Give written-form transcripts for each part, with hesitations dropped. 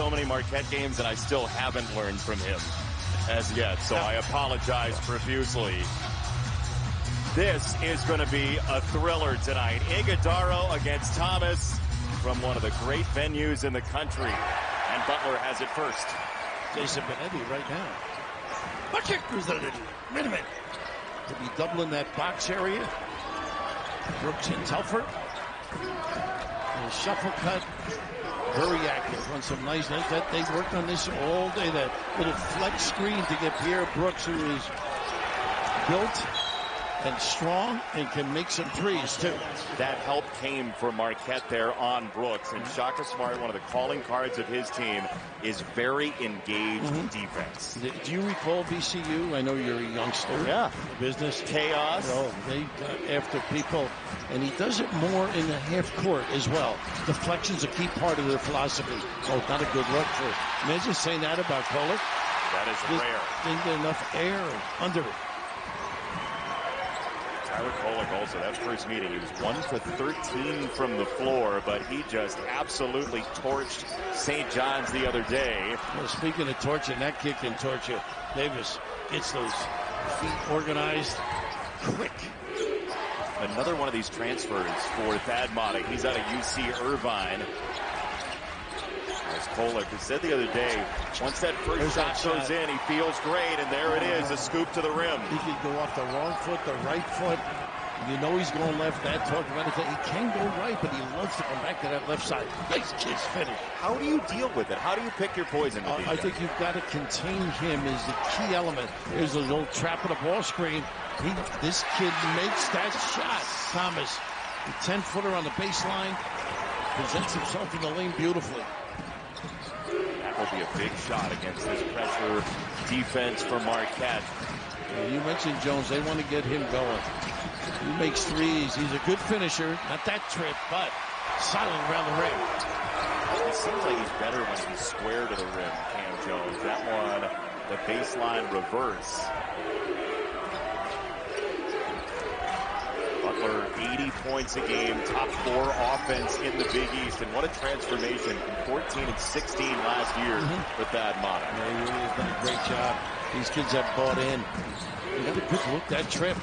so many Marquette games, and I still haven't learned from him as yet, so I apologize profusely. This is going to be a thriller tonight. Iguodaro against Thomas from one of the great venues in the country. And Butler has it first. Jason Benetti right now. Bucket was a little minute to be doubling that box area. Brooks and Telford. And a shuffle cut. Very active. Run some nice. They worked on this all day. That little flex screen to get Pierre Brooks, who is built and strong and can make some threes too. That help came for Marquette there on Brooks. And Shaka Smart, one of the calling cards of his team, is very engaged defense. Do you recall VCU? I know you're a youngster. Yeah. Business. Chaos. They got after people. And he does it more in the half court as well. Deflection's a key part of their philosophy. Oh, not a good look for. Imagine saying that about Kolek. That is rare. Didn't get enough air under it. Tyler Kolek also, that first meeting, he was 1 for 13 from the floor, but he just absolutely torched St. John's the other day. Well, speaking of torching, that kid can torch you. Davis gets those feet organized quick. Another one of these transfers for Thad Matta. He's out of UC Irvine. As Kolek has said the other day, once that first shot goes in, he feels great, and there it is, a scoop to the rim. He can go off the wrong foot, the right foot. You know he's going left. That talk about it. He can go right, but he loves to come back to that left side. Nice kid's finish. How do you deal with it? How do you pick your poison? I think you've got to contain him as the key element. There's a little trap of the ball screen. This kid makes that shot. Thomas, the 10-footer on the baseline, presents himself in the lane beautifully. That will be a big shot against this pressure defense for Marquette. You mentioned Jones. They want to get him going. He makes threes. He's a good finisher. Not that trip, but solid around the rim. It seems like he's better when he's square to the rim, Cam Jones. That one, the baseline reverse. Butler, 80 points a game, top 4 offense in the Big East. And what a transformation from 14 and 16 last year with Thad Matta. Yeah, he really has done a great job. These kids have bought in. You got a good look, that trip.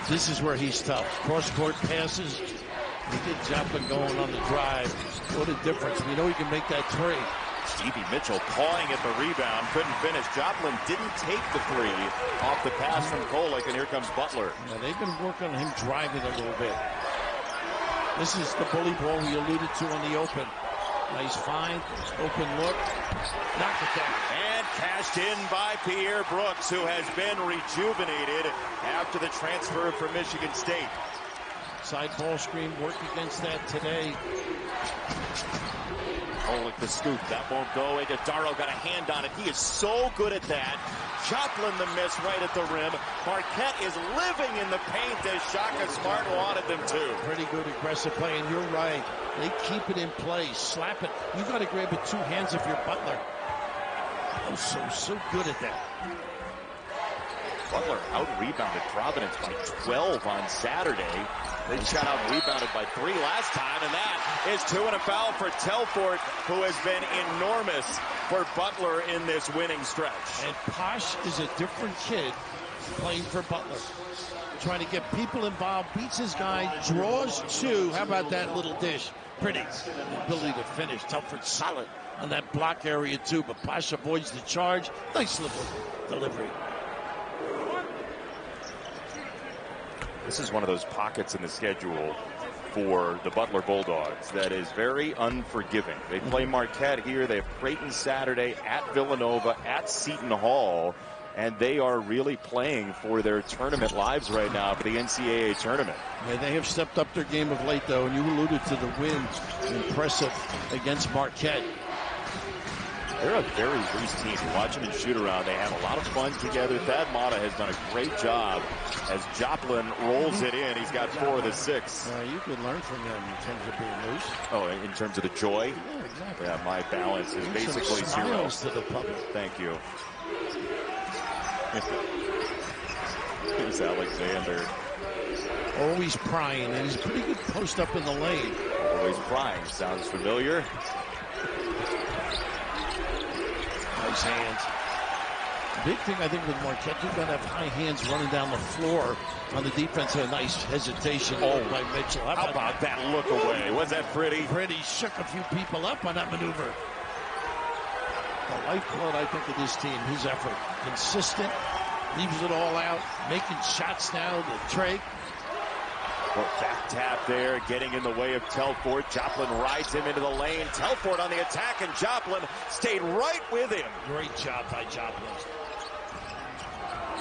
This is where he's tough. Cross-court passes. He did Joplin going on the drive. What a difference. We know he can make that three. Stevie Mitchell pawing at the rebound, couldn't finish. Joplin didn't take the three off the pass from Kolek, and here comes Butler. Yeah, they've been working on him driving a little bit. This is the bully ball he alluded to on the open. Nice find, open look, knocked it down. And cashed in by Pierre Brooks, who has been rejuvenated after the transfer from Michigan State. Side ball screen, work against that today. Kolek the scoop, that won't go. Iguodaro got a hand on it. He is so good at that. Joplin the miss right at the rim. Marquette is living in the paint as Shaka Smart wanted them to. Pretty good aggressive play, and you're right. They keep it in place, slap it. You got to grab it 2 hands if you're Butler. Oh, so good at that. Butler out-rebounded Providence by 12 on Saturday. They got out-rebounded by 3 last time, and that is 2 and a foul for Telford, who has been enormous for Butler in this winning stretch. And Posh is a different kid playing for Butler. Trying to get people involved, beats his guy, draws 2. How about that little dish? Pretty. The ability to finish. Telford solid on that block area too, but Posh avoids the charge. Nice little delivery. This is one of those pockets in the schedule for the Butler Bulldogs that is very unforgiving. They play Marquette here. They have Creighton Saturday, at Villanova, at Seton Hall, and they are really playing for their tournament lives right now for the NCAA tournament. Yeah, they have stepped up their game of late, though, and you alluded to the wins. Impressive against Marquette. They're a very loose team. You watch them in shoot-around. They have a lot of fun together. Thad Matta has done a great job as Joplin rolls it in. He's got 4 of the 6. You could learn from them in terms of being loose. Oh, in terms of the joy? Yeah, exactly. Yeah, my balance is basically 0. To the public. Thank you. Here's Alexander. Always prying, and he's a pretty good post up in the lane. Always prying. Sounds familiar. his hands. The big thing, I think, with Marquette, you've got to have high hands running down the floor on the defense. A nice hesitation by Mitchell. How about that look away? Was that pretty? Pretty. Shook a few people up on that maneuver. The lifeblood, I think, of this team, his effort. Consistent, leaves it all out, making shots now to Trey. Back tap there, getting in the way of Telford. Joplin rides him into the lane. Telford on the attack, and Joplin stayed right with him. Great job by Joplin.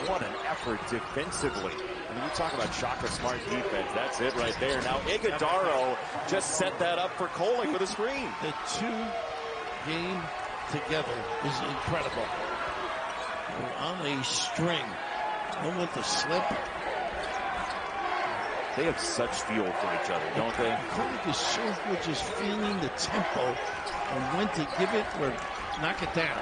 What an effort defensively. I mean, you talk about Shaka Smart defense. That's it right there. Now, Iguodaro just set that up for Kolek with a screen. The two game together is incredible. We're on a string. No one to slip. They have such feel for each other, don't they? Kolek is so good just feeling the tempo and when to give it or knock it down.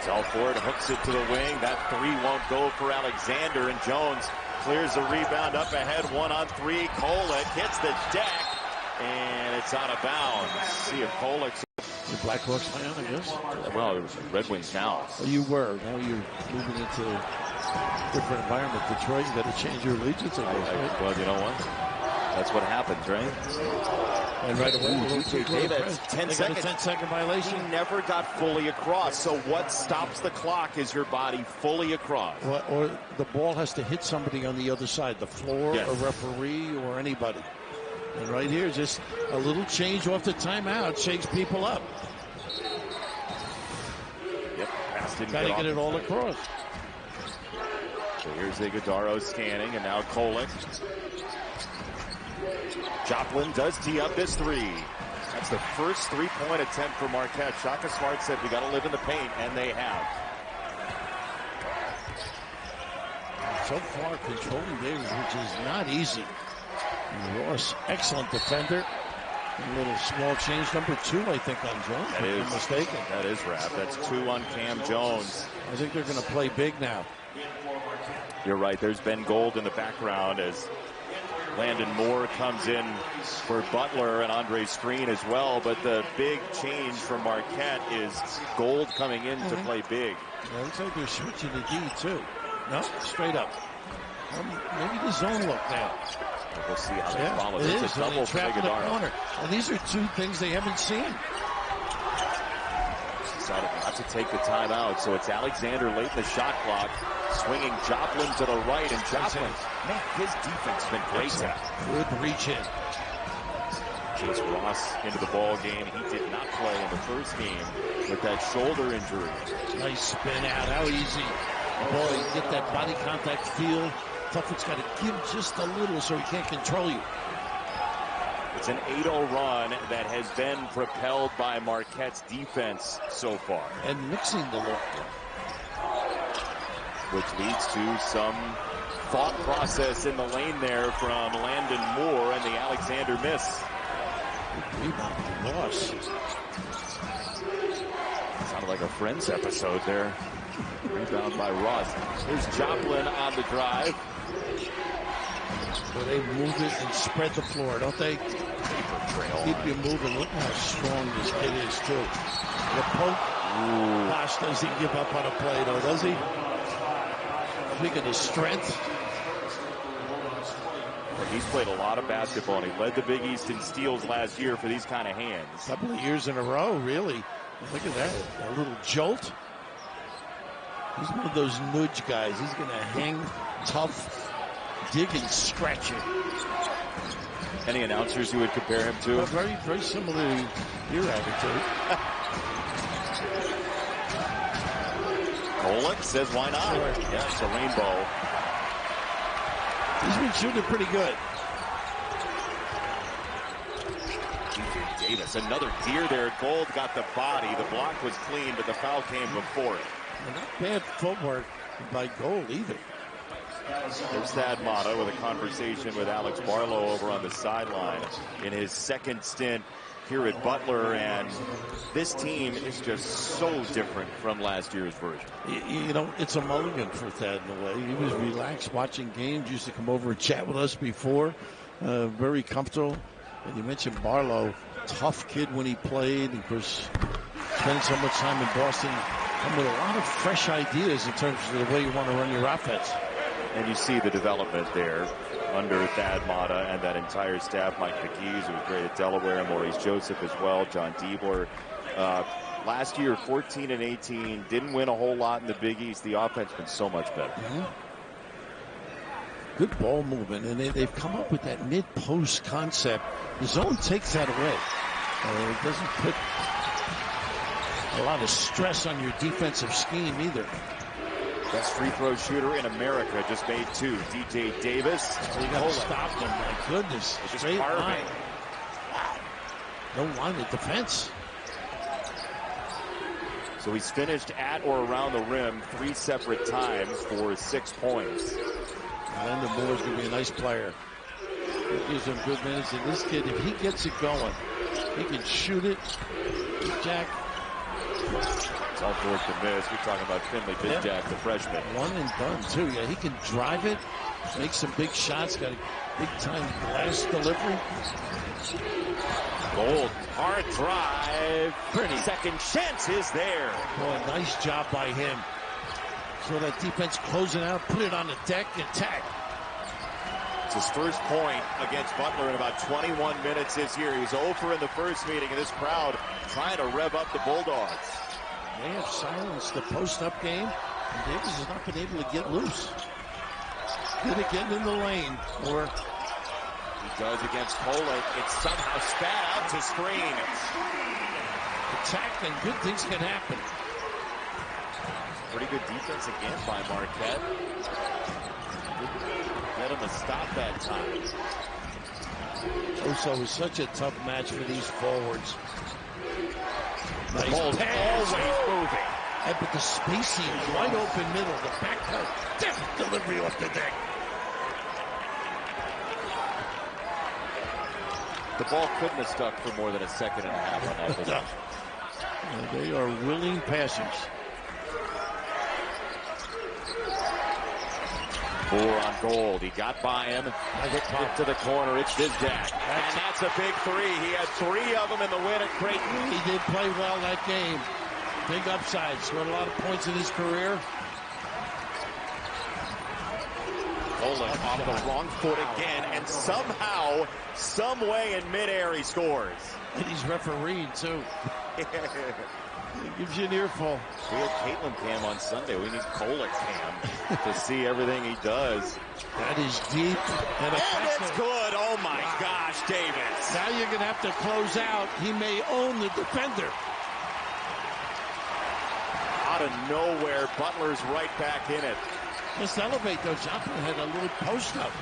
Telford hooks it to the wing. That three won't go for Alexander, and Jones clears the rebound up ahead. 1-on-3. Kolek hits the deck, and it's out of bounds. See if Kolek's... The Blackhawks fan, I guess? Well, it was Red Wings now. Well, you were. Now you're moving into a different environment. Detroit, you got to change your allegiance, I guess, right? Well, you know what? That's what happens, right? And right away, that's 10 seconds. A 10-second violation. He never got fully across. So what stops the clock is your body fully across. Or the ball has to hit somebody on the other side, the floor, yes. A referee, or anybody. And right here, just a little change off the timeout shakes people up. Yep, pass didn't Got to get it all across. So here's Iguodaro scanning, and now Kolek. Joplin does tee up this three. That's the first three-point attempt for Marquette. Shaka Smart said, we got to live in the paint, and they have. So far, controlling Davis, which is not easy. Ross, excellent defender. A little small change, number 2, I think, on Jones. That is mistaken. That is Rap. That's 2 on Cam Jones. I think they're going to play big now. You're right. There's Ben Gold in the background as Landon Moore comes in for Butler and Andre Screen as well. But the big change from Marquette is Gold coming in to play big. Yeah, looks like they're switching to D, too. No, straight up. Maybe the zone look now. We'll see how they follow. It's a double trap in the corner. And these are two things they haven't seen. Decided not to take the timeout, so it's Alexander late in the shot clock, swinging Joplin to the right, and Joplin, man, his defense has been great tonight. Good reach in. Chase Ross into the ball game. He did not play in the first game with that shoulder injury. Nice spin out. How easy. Boy, you get that body contact feel. Telford's got to give just a little so he can't control you. It's an 8-0 run that has been propelled by Marquette's defense so far. And mixing the look. Which leads to some thought process in the lane there from Landon Moore and the Alexander miss. Rebound loss. Sounded like a Friends episode there. Rebound by Ross. There's Joplin on the drive. So they move it and spread the floor, don't they? Paper trail. Keep you moving. Look how strong this kid is, too. The poke. Gosh, does he give up on a play, though, does he? Speaking of strength. He's played a lot of basketball, and he led the Big East in steals last year for these kind of hands. A couple of years in a row, really. Look at that. A little jolt. He's one of those nudge guys. He's going to hang tough, dig and scratch it. Any announcers you would compare him to? Well, very, very similar to your attitude. Kolek says, why not? Sure. Yeah, it's a rainbow. He's been shooting pretty good. DJ Davis, another deer there. Gold got the body. The block was clean, but the foul came before it. And not bad footwork by Gold either. There's Thad Matta with a conversation with Alex Barlow over on the sideline in his second stint here at Butler, and this team is just so different from last year's version. You know, it's a mulligan for Thad in a way. He was relaxed watching games, used to come over and chat with us before, very comfortable. And you mentioned Barlow, tough kid when he played, of course, spend so much time in Boston, come with a lot of fresh ideas in terms of the way you want to run your offense. And you see the development there under Thad Matta and that entire staff. Mike McKees, who was great at Delaware, Maurice Joseph as well, John Diebler. Last year, 14 and 18, didn't win a whole lot in the Big East. The offense has been so much better. Good ball movement, and they've come up with that mid-post concept. The zone takes that away. It doesn't put a lot of stress on your defensive scheme either. Best free throw shooter in America just made 2. DJ Davis. You got to stop them. My goodness. Straight line. Wow. No line of defense. So he's finished at or around the rim 3 separate times for 6 points. Landon Moore's going to be a nice player. He gives him good minutes. And this kid, if he gets it going, he can shoot it. Jack. It's all forced to miss. We're talking about Finley Bizjack, the freshman. One and done, too. Yeah, he can drive it, make some big shots, got a big-time blast delivery. Gold, hard drive. Pretty. Second chance is there. Boy, nice job by him. So that defense closing out, put it on the deck, and attack. It's his first point against Butler in about 21 minutes this year. He was over in the first meeting, and this crowd trying to rev up the Bulldogs. They have silenced the post-up game, and Davis has not been able to get loose. Good at getting in the lane, or he does against Kolek. It's somehow spat out to screen. Attack, and good things can happen. Pretty good defense again by Marquette. Get him to stop that time. Oso is such a tough match for these forwards. Nice pass. Always moving. And but the spacing, wide open middle, the backcourt, deft delivery off the deck. The ball couldn't have stuck for more than a second and a half on that possession. They are willing passers. 4 on Gold. He got by him. Up to the corner. It's Bizjack. And that's a big 3. He had 3 of them in the win at Creighton. He did play well that game. Big upside. Scored a lot of points in his career. Kolek off the wrong foot again. And somehow, some way in midair, he scores. And he's refereeing, too. It gives you an earful. We had Caitlin Cam on Sunday. We need Kolek Cam to see everything he does. That is deep. And it's good. Oh, my gosh, Davis. Now you're going to have to close out. He may own the defender. Out of nowhere, Butler's right back in it. Just elevate, though. Johnson had a little post-up.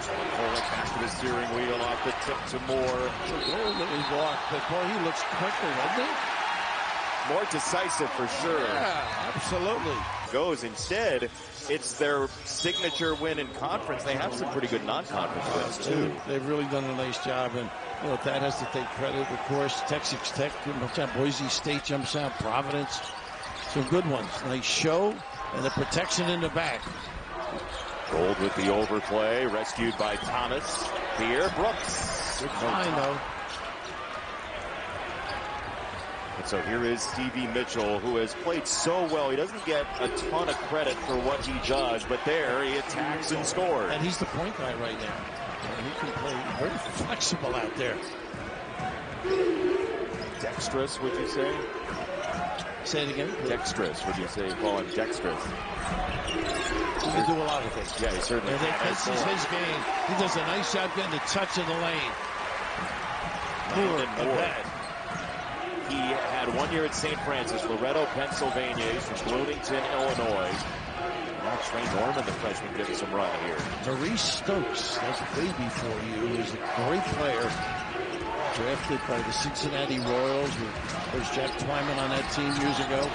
Kolek back to the steering wheel, off the tip to Moore. It's a goal that he walked, but boy, he looks quicker, doesn't he? More decisive for sure. Yeah, absolutely. Goes instead, it's their signature win in conference. They have some pretty good non-conference wins too. They've really done a nice job, and you know that has to take credit. Of course, Texas Tech jumps out, Boise State jumps out, Providence, some good ones. Nice show, and the protection in the back. Gold with the overplay, rescued by Thomas. Here, Brooks. Good find, though. And so here is Stevie Mitchell, who has played so well. He doesn't get a ton of credit for what he does, but there he attacks and scores. And he's the point guy right now. And he can play very flexible out there. Dexterous, would you say? Say it again. Dexterous, would you say? Call him dexterous. He can do a lot of things. Yeah, he certainly can. This is his game. He does a nice job getting the touch in the lane. Moore. He had 1 year at St. Francis, Loretto, Pennsylvania. He's from Bloomington, Illinois. Now Trey Norman, the freshman, getting some run here. Maurice Stokes, that's a baby for you, is a great player. Drafted by the Cincinnati Royals. There's Jack Twyman on that team years ago.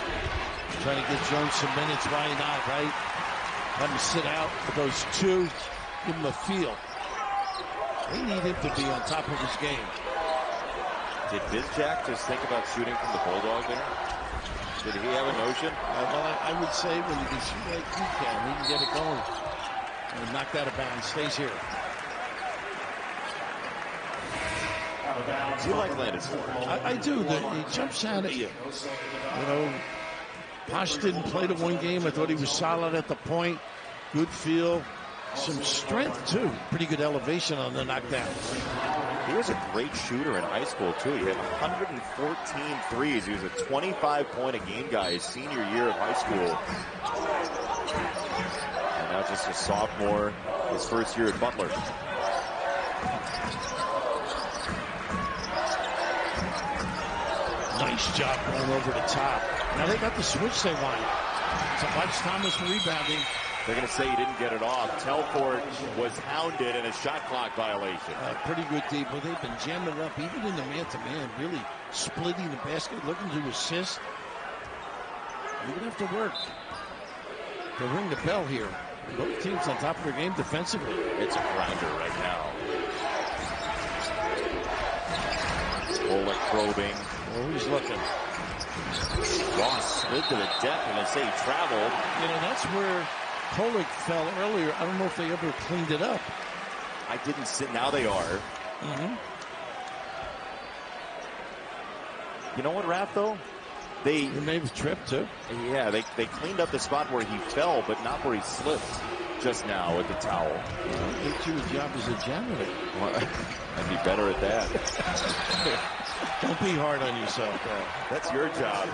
Trying to get Jones some minutes. Why not, right? Let him sit out for those 2. Give him a feel. They need him to be on top of his game. Did Bizjack just think about shooting from the Bulldog there? Did he have a notion? Well, I would say when you can shoot like he can get it going. And knock that out of bounds. Stays here. Out of bounds. Do you like Landis? I do. He jumps out at you. You know, Posh didn't play the one game. I thought he was solid at the point. Good feel. Some strength, too. Pretty good elevation on the knockdown. He was a great shooter in high school, too. He had 114 threes. He was a 25-point-a-game guy his senior year of high school. And now just a sophomore, his first year at Butler. Nice job going over the top. Now they got the switch they want. So watch Thomas rebounding. They're going to say he didn't get it off. Telford was hounded in a shot clock violation. Pretty good deep, but they've been jamming it up, even in the man-to-man, really splitting the basket, looking to assist. You're going to have to work to ring the bell here. Both teams on top of their game defensively. It's a grinder right now. Bullock probing. Oh, he's looking. Ross slid to the deck, and they say he traveled. You know, that's where Pollock fell earlier. I don't know if they ever cleaned it up. I didn't sit. Now they are. Mm-hmm. You know what, Raph, though? They may have tripped, too. Yeah, they cleaned up the spot where he fell, but not where he slipped just now with the towel. Well, get you a job as a janitor. Well, I'd be better at that. Don't be hard on yourself, though. That's your job.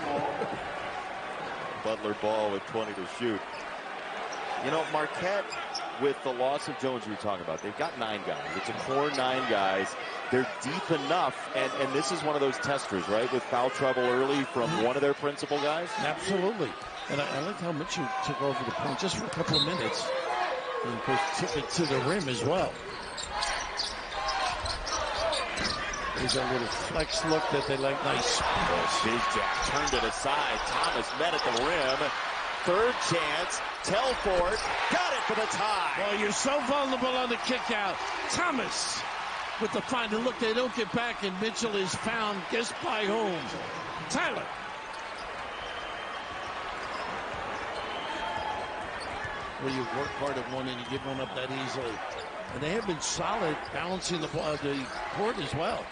Butler ball with 20 to shoot. You know, Marquette, with the loss of Jones you were talking about, they've got 9 guys. It's a core 9 guys. They're deep enough, and this is one of those testers, right, with foul trouble early from one of their principal guys? Absolutely. And I like how Mitchell took over the point just for a couple of minutes. And, of course, took it to the rim as well. There's a little flex look that they like. Nice. Bizjack turned it aside. Thomas met at the rim. Third chance. Telford got it for the tie. Well, you're so vulnerable on the kick out. Thomas with the final look. They don't get back, and Mitchell is found. Guess by whom? Tyler. Well, you work hard at one and you give one up that easily. And they have been solid balancing the court as well.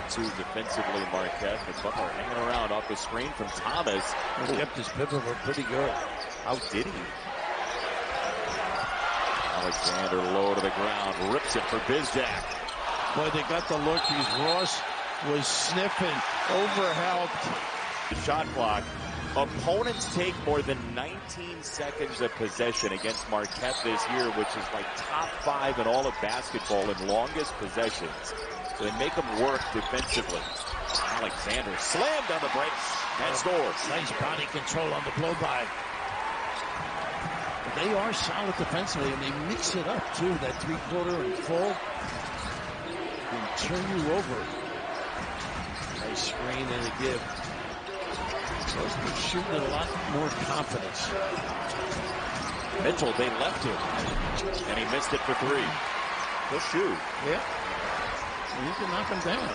It's too defensively, Marquette, but Butler hanging around off the screen from Thomas. He kept his pivot work pretty good. How did he? Alexander low to the ground, rips it for Bizjack. Boy, they got the look because Ross was sniffing, overhelped. The shot clock. Opponents take more than 19 seconds of possession against Marquette this year, which is like top 5 in all of basketball in longest possessions. So they make them work defensively. Alexander slammed on the brakes and scores. Nice body control on the blow-by. But they are solid defensively, and they mix it up, too. That three-quarter and full can turn you over. Nice screen and a give. They're shooting a lot more confidence. Mitchell, they left him, and he missed it for 3. He'll shoot. Yeah. You can knock him down.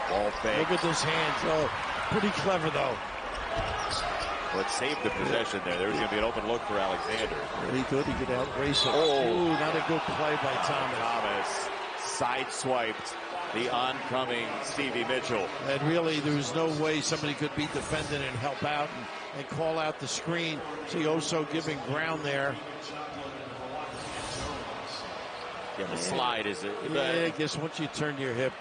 Ball fake. Look at those hands. Oh, pretty clever, though. Well, it saved the possession there. There was going to be an open look for Alexander. Really good. He could outrace it. Oh, not a good play by Thomas. Thomas sideswiped the oncoming Stevie Mitchell. And really, there was no way somebody could be defended and help out and call out the screen. See Oso giving ground there. Yeah, the slide is it. Yeah, I guess once you turn your hip.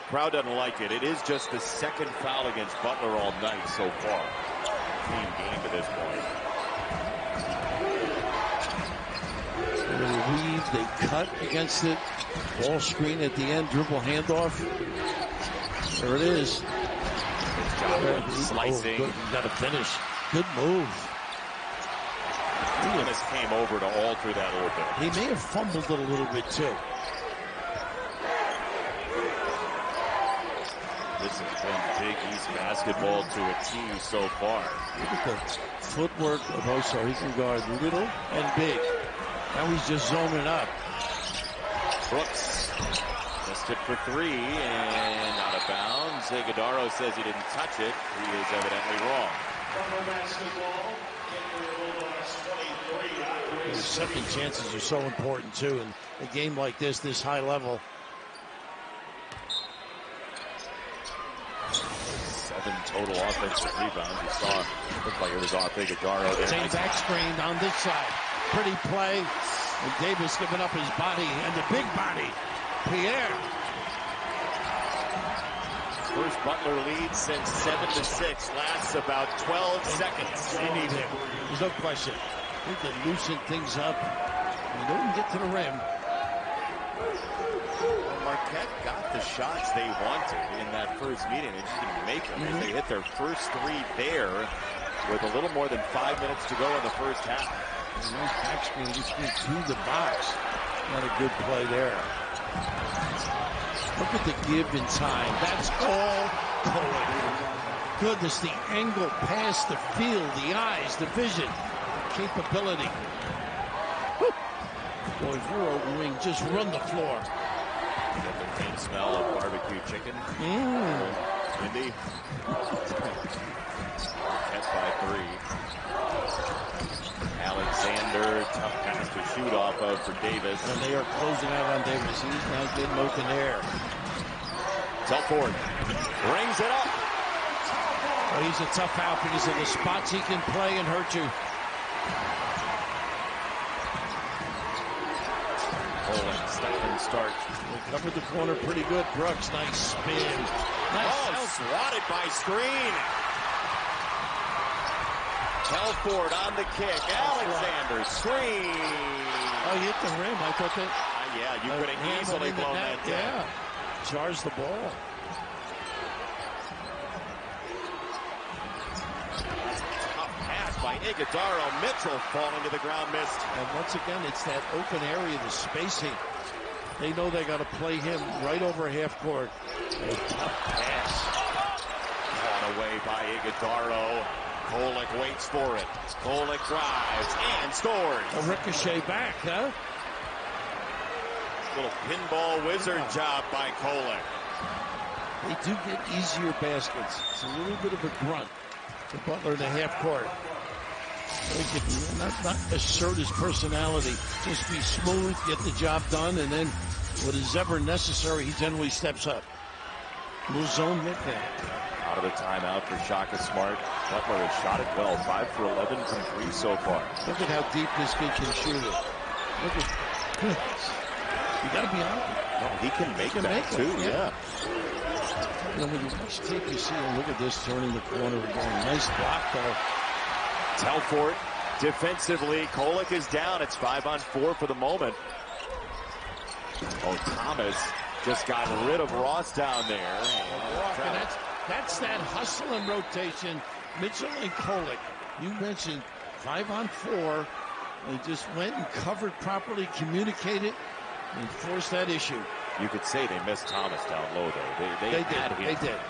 Crowd doesn't like it. It is just the second foul against Butler all night so far. Clean game to this point. They weave, they cut against it. Ball screen at the end, dribble handoff. There it is. Slicing. Oh, got to finish. Good move. Thomas came over to alter that a little bit. He may have fumbled it a little bit too. This has been Big East basketball to a T so far. Look at the footwork of Oso. He can guard little and big. Now he's just zoning up. Brooks missed it for 3 and out of bounds. Iguodaro says he didn't touch it. He is evidently wrong. The second chances are so important, too, in a game like this high level. 7 total offensive rebounds. You saw, it looked like it was off Iguodaro there. Same back screen on this side. Pretty play. And Davis giving up his body, and the big body, Pierre. First Butler lead since 7-6. Lasts about 12 seconds. They need him. There's no question. They can loosen things up. They don't get to the rim. Well, Marquette got the shots they wanted in that first meeting. They just didn't make them. They hit their first 3 there with a little more than 5 minutes to go in the first half. Nice back screen just went through the box. Not a good play there. Look at the give in time. That's all Kohler. Goodness, the angle past the field, the eyes, the vision, capability. Woo. Boy, if you're a wing, just run the floor. You get the faint smell of barbecue chicken. Windy. Marquette by 3. Alexander, tough pass to shoot off of for Davis. And they are closing out on Davis. He's not getting open air. Telford brings it up. Oh, he's a tough out because of the spots he can play and hurt you. Poland, stop and start. They covered the corner pretty good. Brooks, nice spin. Nice swatted by screen. Telford on the kick. Alexander, screen. Oh, he hit the rim. I thought that. Yeah, you could have easily blown that down. Yeah. Jars the ball. Tough pass by Iguodaro. Mitchell falling to the ground, missed. And once again, it's that open area, the spacing. They know they got to play him right over half court. A tough pass. Caught away by Iguodaro. Kolek waits for it. Kolek drives and scores. A ricochet back, huh? Little pinball wizard job by Kolek. They do get easier baskets. It's a little bit of a grunt to Butler in the half court. He can not assert his personality. Just be smooth, get the job done, and then what is ever necessary, he generally steps up. Little zone nickname. Out of the timeout for Shaka Smart. Butler has shot it well. 5 for 11 from 3 so far. Look at how deep this kid can shoot it. Look at this. You got to be honest. No, he can make that too, yeah. You know, when you watch tape, you see him. Look at this, turning the corner again. Nice block, though. Telford defensively. Kolek is down. It's 5-on-4 for the moment. Oh, Thomas just got rid of Ross down there. And that's that hustle and rotation. Mitchell and Kolek. You mentioned 5-on-4. They just went and covered properly, communicated, and forced that issue. You could say they missed Thomas down low, though. They had him. They did.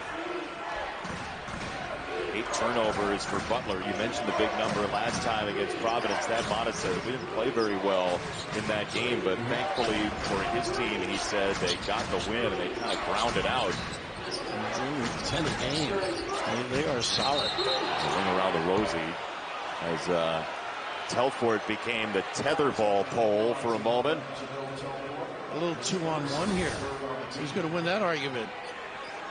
8 turnovers for Butler. You mentioned the big number last time against Providence. That Mata said we didn't play very well in that game, but thankfully for his team, he said they got the win and they kind of ground it out. 10 a game. I mean, they are solid. Ring around the Rosie as Telford became the tetherball pole for a moment. A little 2-on-1 here. Who's going to win that argument?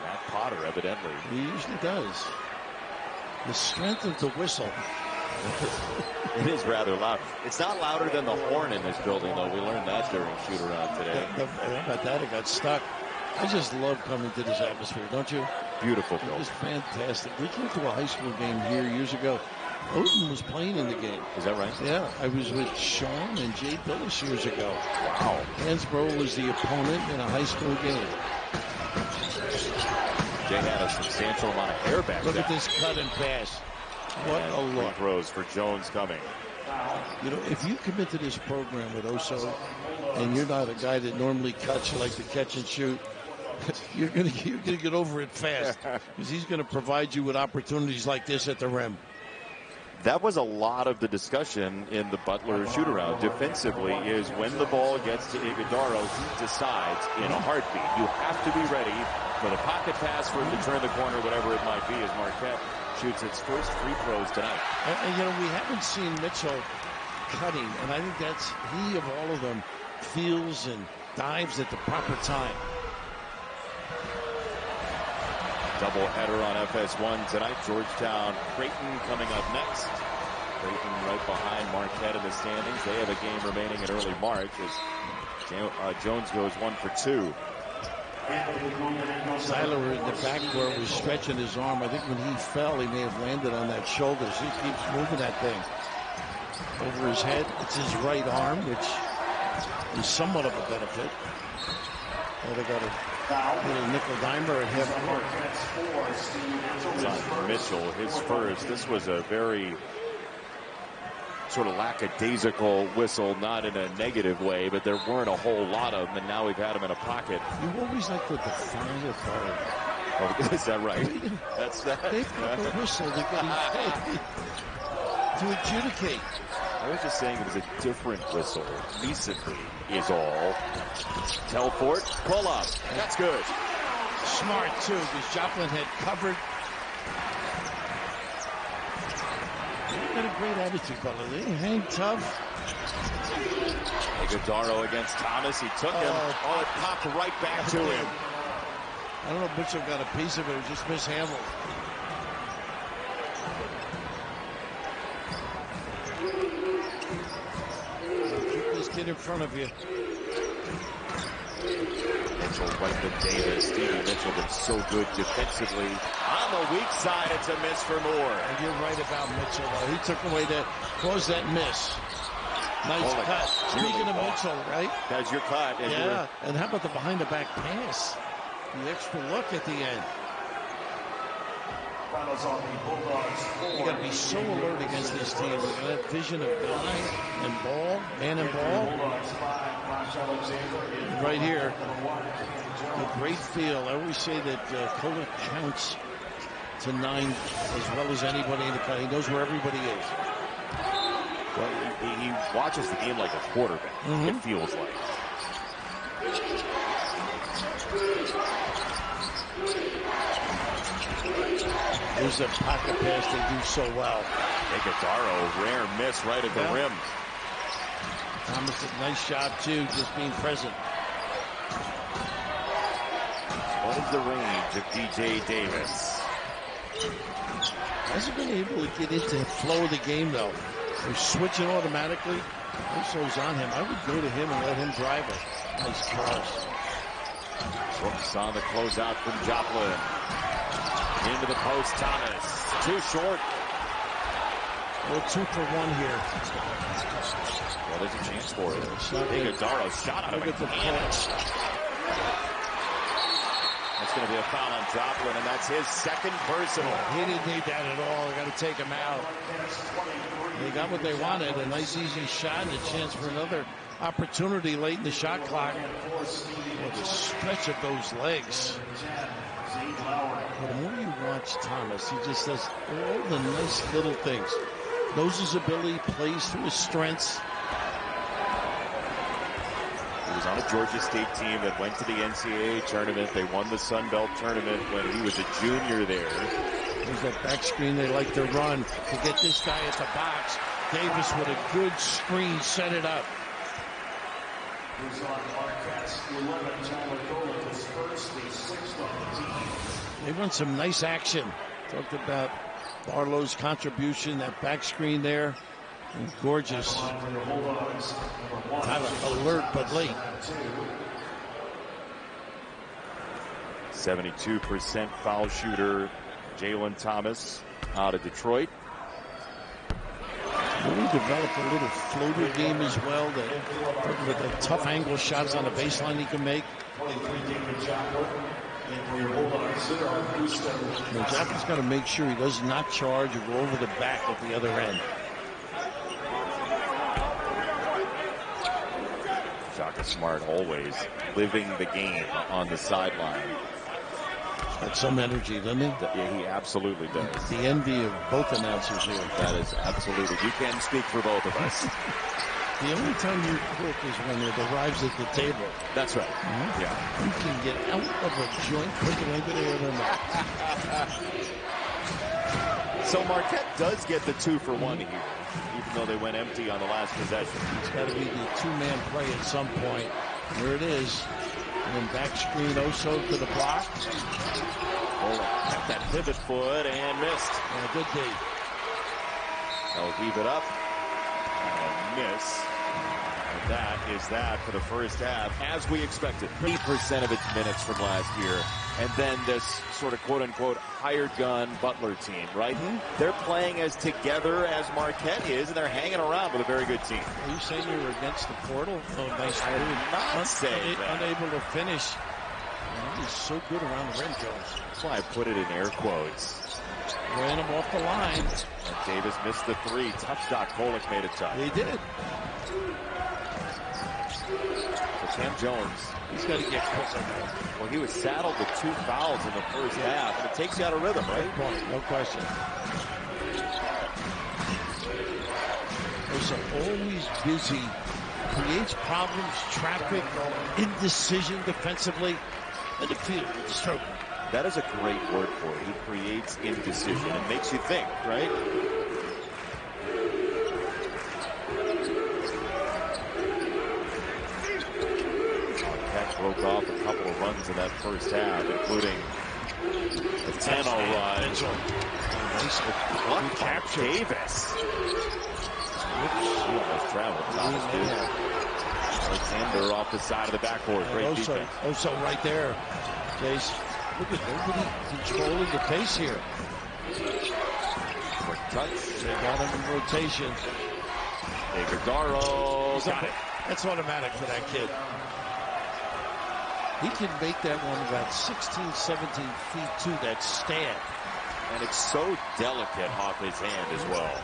Matt Potter, evidently. He usually does. The strength of the whistle. It is rather loud. It's not louder than the horn in this building, though. We learned that during shoot-around today. How about that? It got stuck. I just love coming to this atmosphere, don't you? Beautiful building. It was fantastic. We went to a high school game here years ago. Odin was playing in the game. Is that right? Yeah, I was with Sean and Jay Billis years ago. Wow. Hansborough was the opponent in a high school game. Jay had a substantial amount of hair back Look then. at this cut and pass. What a look. Throws for Jones coming. You know, if you commit to this program with Oso, and you're not a guy that normally cuts, you like to catch and shoot, you're gonna get over it fast because he's gonna provide you with opportunities like this at the rim. That was a lot of the discussion in the Butler shoot-around defensively is when the ball gets to Iguodaro, he decides in a heartbeat. You have to be ready for the pocket pass, for him to turn the corner, whatever it might be, as Marquette shoots its first free throws tonight. And you know, we haven't seen Mitchell cutting, and I think that's he of all of them feels and dives at the proper time. Double header on FS1 tonight. Georgetown, Creighton coming up next. Creighton right behind Marquette in the standings. They have a game remaining in early March as Jones goes 1 for 2. Seiler in the backcourt was stretching his arm. I think when he fell, he may have landed on that shoulder. So he keeps moving that thing over his head. It's his right arm, which is somewhat of a benefit. Well, they got a little nickel dimer at half court. Mitchell, his first. This was a very sort of lackadaisical whistle, not in a negative way, but there weren't a whole lot of them, and now we've had them in a pocket. You always like to define authority. Oh, is that right? That's that. They've got the whistle they're getting paid to adjudicate. I was just saying it was a different whistle recently is all. Telfort, pull up. That's good. Smart, too, because Joplin had covered. They've got a great attitude, Butler. They hang tough. Iguodaro against Thomas. He took him. Oh, it popped right back to him. I don't know if Mitchell got a piece of it or just mishandled. Keep this kid in front of you. Mitchell right to Davis. Stevie Mitchell been so good defensively. On the weak side, it's a miss for Moore. And you're right about Mitchell, though. He took away that, caused that miss. Nice cut. Speaking of Mitchell, right? That's your cut. Yeah. And how about the behind-the-back pass? The extra look at the end. You got to be so alert against this team. We're going to have vision of guy and ball, man and ball. Right here, a great feel. I always say that Kohler counts to 9 as well as anybody in the country. He knows where everybody is. Well, he watches the game like a quarterback. It feels like. There's a pocket pass they do so well. Iguodaro, rare miss right at the rim. Thomas, a nice job too, just being present. What is the range of DJ Davis? Hasn't been able to get into the flow of the game though. They're switching automatically. Russo's on him. I would go to him and let him drive it. Nice cross. Brooks on the closeout from Joplin. Into the post, Thomas. Too short. Well, 2 for 1 here. Well, there's a chance for it. Iguodaro shot out of the pants. That's going to be a foul on Joplin, and that's his second personal. He didn't need that at all. They got to take him out. They got what they wanted, a nice easy shot and a chance for another opportunity late in the shot clock. Well, the stretch of those legs. The more you watch Thomas, he just does all the nice little things. Knows his ability, plays through his strengths. He was on a Georgia State team that went to the NCAA tournament. They won the Sun Belt tournament when he was a junior there. There's that back screen they like to run to get this guy at the box. Davis with a good screen set it up. He's on Marquette's 11 Tyler his first, the 6th on the team. They run some nice action. Talked about Barlow's contribution, that back screen there. And gorgeous. Tyler alert but late. 72% foul shooter Jalen Thomas out of Detroit. Really developed a little floater game as well. That with the tough angle shots on the baseline he can make. Jackie's got to make sure he does not charge or go over the back at the other end. Shaka Smart always living the game on the sideline. Got some energy, doesn't he? Yeah, he absolutely does. The envy of both announcers here. That is absolutely. You can speak for both of us. The only time you quit is when it arrives at the table. That's right. Yeah. You can get out of a joint quicker than I could ever know. So Marquette does get the 2-for-1 here, even though they went empty on the last possession. It's got to be the two-man play at some point. There it is. And then back screen Oso to the block. Kolek kept that pivot foot and missed. Yeah, good D. They'll heave it up and miss. And that is that for the first half, as we expected. 3% of its minutes from last year. And then this sort of quote-unquote hired gun Butler team, right? They're playing as together as Marquette is, and they're hanging around with a very good team. Are you saying you were against the portal? Oh, nice. I did not say that. Unable to finish. He's so good around the rim, Jones. That's why I put it in air quotes. Ran him off the line. And Davis missed the 3. Tough shot. Kolek made it tough. He did. So Cam Jones, he's got to get quicker. Well, he was saddled with 2 fouls in the first half, and it takes you out of rhythm, right? Good point. No question. Those are always busy. Creates problems, traffic, indecision defensively. In the field, with the stroke. That is a great word for it. He creates indecision. It makes you think, right? Marquette broke off a couple of runs in that first half, including the 10-0 run. Nice What capture Davis? He almost traveled. Thomas did. Alexander off the side of the backboard. Great defense. Also right there, Jace. Look at nobody controlling the pace here. Quick touch. They got him in rotation. Iguodaro got it. That's automatic for that kid. He can make that one about 16, 17 feet to that stand. And it's so delicate off his hand as well.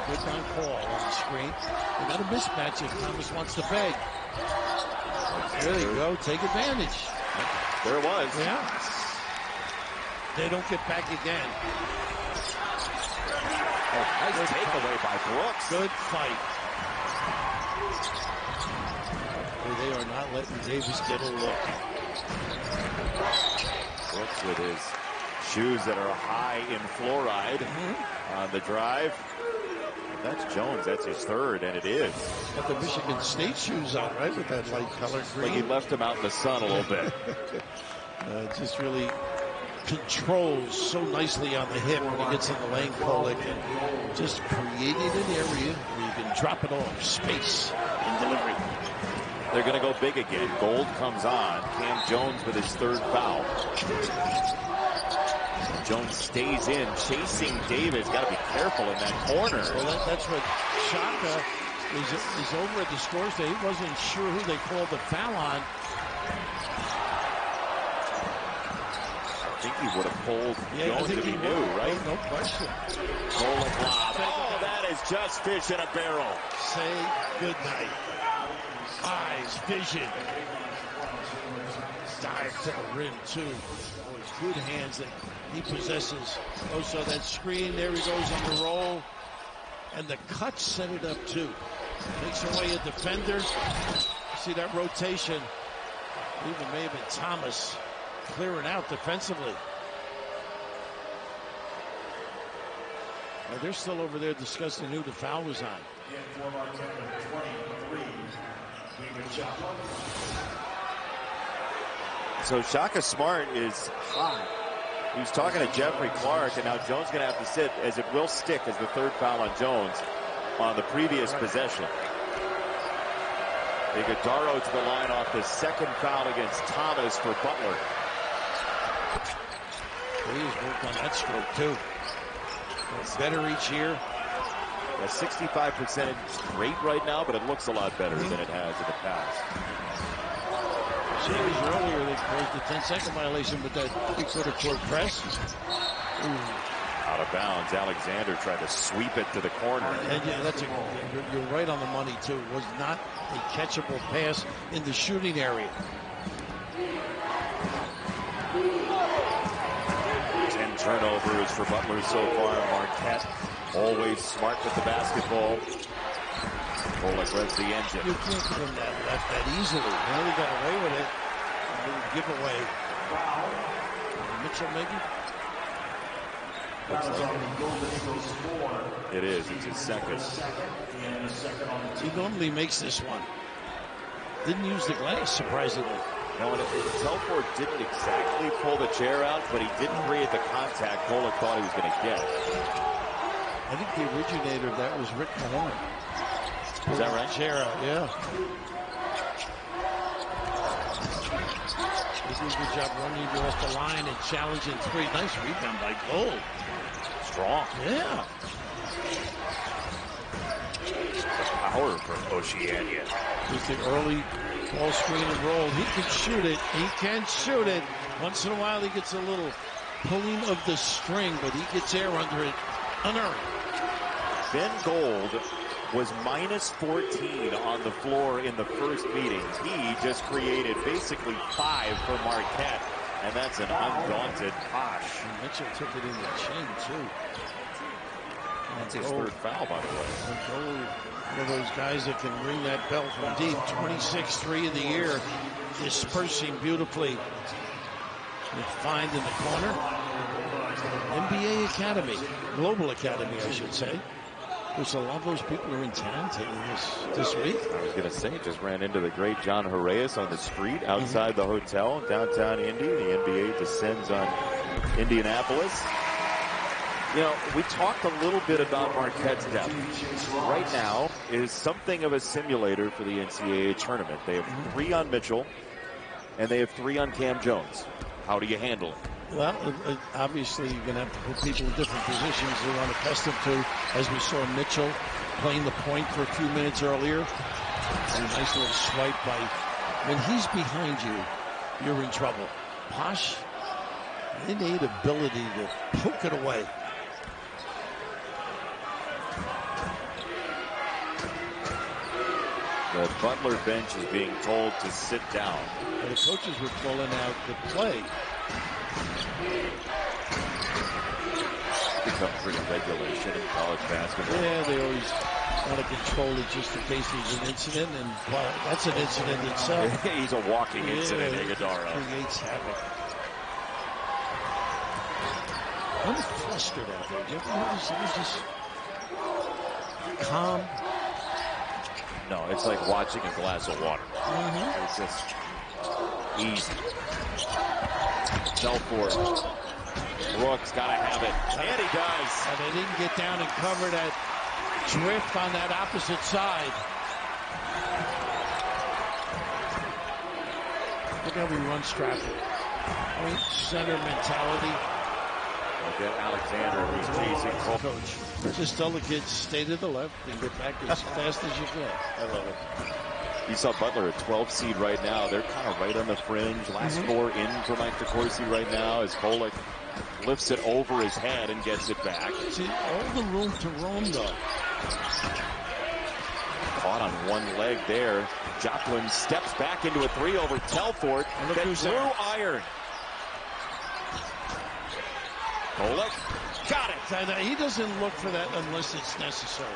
Good on call on the screen. They got a mismatch if Thomas wants to beg. There you go. Take advantage. There it was. Yeah. They don't get back again. Oh, nice takeaway by Brooks. Good fight. They are not letting Davis get a look. Brooks with his shoes that are high in fluoride on the drive. That's Jones. That's his third, and it is. Got the Michigan State shoes on, right, with that light color green. Like he left him out in the sun a little bit. Just really controls so nicely on the hip when he gets in the lane, Kolek, and just creating an area where you can drop it off. Space in delivery. They're going to go big again. Gold comes on. Cam Jones with his third foul. Jones stays in, chasing Davis. Got to be careful in that corner. Well, that's what Shaka is over at the score stage. He wasn't sure who they called the foul on. I think he would have pulled Jones if he knew, right? No question. Kolek lob. Oh, that is just fish in a barrel. Say goodnight. Eyes, vision. Dive to the rim, too. Good hands that he possesses. Also, that screen, there he goes on the roll. And the cut set it up, too. Takes away a defender. See that rotation. Even may have been Thomas clearing out defensively. Now, they're still over there discussing who the foul was on. So Shaka Smart is hot. He was talking to Jeffrey Clark, and now Jones going to have to sit, as it will stick as the third foul on Jones on the previous possession. Iguodaro to the line off the second foul against Thomas for Butler. He's worked on that stroke, too. It's better each year. A 65% rate right now, but it looks a lot better than it has in the past. Same as earlier, they caused the 10-second violation with that three-quarter court press. Out of bounds. Alexander tried to sweep it to the corner. And yeah, you're right on the money, too. It was not a catchable pass in the shooting area. 10 turnovers for Butler so far. Marquette always smart with the basketball. Kolek revs the engine. You can't give him that left that easily. You know, he got away with it. Give away. Mitchell maybe? That was on the Golden Eagles 4. It is. It's his second. And a second on the He normally makes this one. Didn't use the glass, surprisingly. No, and Telford didn't exactly pull the chair out, but he didn't create the contact Kolek thought he was going to get. I think the originator of that was Rick Mahorn. Is that right? Chair out, yeah. He did a good job running you off the line and challenging three. Nice rebound by Gold. Strong. Yeah. Power for Oceania. Just the early ball screen and roll. He can shoot it. He can shoot it. Once in a while he gets a little pulling of the string, but he gets air under it unearned. Ben Gold was minus 14 on the floor in the first meeting. He just created basically 5 for Marquette, and that's an undaunted Posh. And Mitchell took it in the chin, too. That's his third foul, by the way. Gold, one of those guys that can ring that bell from deep. 26-3 of the year, dispersing beautifully. Find in the corner. NBA Academy, Global Academy, I should say. There's a lot of those people are in town taking this week. I was going to say, just ran into the great John Horaeus on the street outside the hotel, downtown Indy. The NBA descends on Indianapolis. You know, we talked a little bit about Marquette's depth. Right now is something of a simulator for the NCAA tournament. They have 3 on Mitchell, and they have 3 on Cam Jones. How do you handle it? Well, obviously you're going to have to put people in different positions they're unaccustomed to, as we saw Mitchell playing the point for a few minutes earlier. And a nice little swipe by, when he's behind you, you're in trouble. Posh, innate ability to poke it away. The Butler bench is being told to sit down. And the coaches were pulling out the play. Become pretty regulation in college basketball. Yeah, they always want to control it just in case there's an incident, and well, that's an incident itself. He's a walking incident, Iguodala. Creates havoc. I'm flustered out there. Do you ever notice it was just calm? No, it's like watching a glass of water. It's just easy. Telford. Brooks got to have it. And he does. And they didn't get down and cover that drift on that opposite side. Look how he runs traffic. Point center mentality. Again, Alexander, who's chasing Coach. Just tell the kids, stay to the left and get back as fast as you can. I love it. You saw Butler, a 12 seed right now. They're kind of right on the fringe. Last 4 in for Mike DeCourcy right now as Kolek lifts it over his head and gets it back. See, all the room to roam, though. Caught on one leg there. Joplin steps back into a 3 over Telford. Then through iron. Kolek got it. He doesn't look for that unless it's necessary.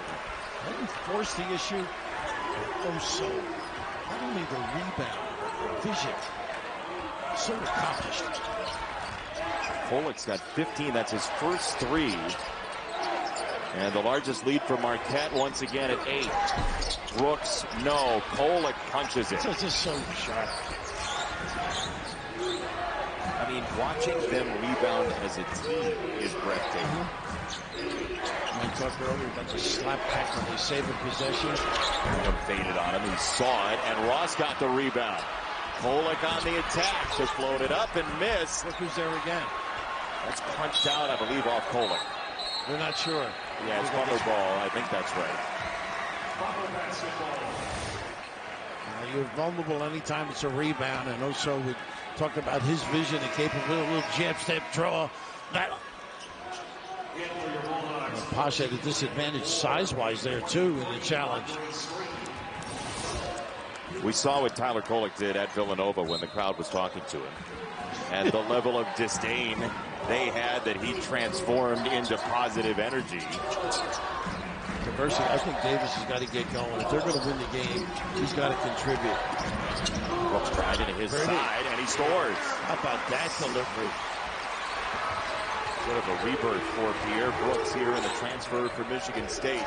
Doesn't force the issue. Oh, so not only the rebound, vision, so accomplished. Kolek's got 15. That's his first 3. And the largest lead for Marquette once again at 8. Brooks, no. Kolek punches it. It's just so sharp. I mean, watching them rebound as a team is breathtaking. I talked earlier about the slap back when they save a possession. One faded on him. He saw it, and Ross got the rebound. Kolek on the attack to float it up and miss. Look who's there again. That's punched out, I believe, off Kolek. We're not sure. Yeah, it's Butler ball. I think that's right. You're vulnerable anytime it's a rebound, and also we talked about his vision and capability, a little jab step draw. That Posh had a disadvantage size-wise there, too, in the challenge. We saw what Tyler Kolek did at Villanova when the crowd was talking to him. And the level of disdain they had that he transformed into positive energy. Diversity, I think Davis has got to get going. If they're going to win the game, he's got to contribute. Brooks driving to his side, and he scores. How about that delivery? bit of a rebirth for Pierre Brooks here in the transfer from Michigan State.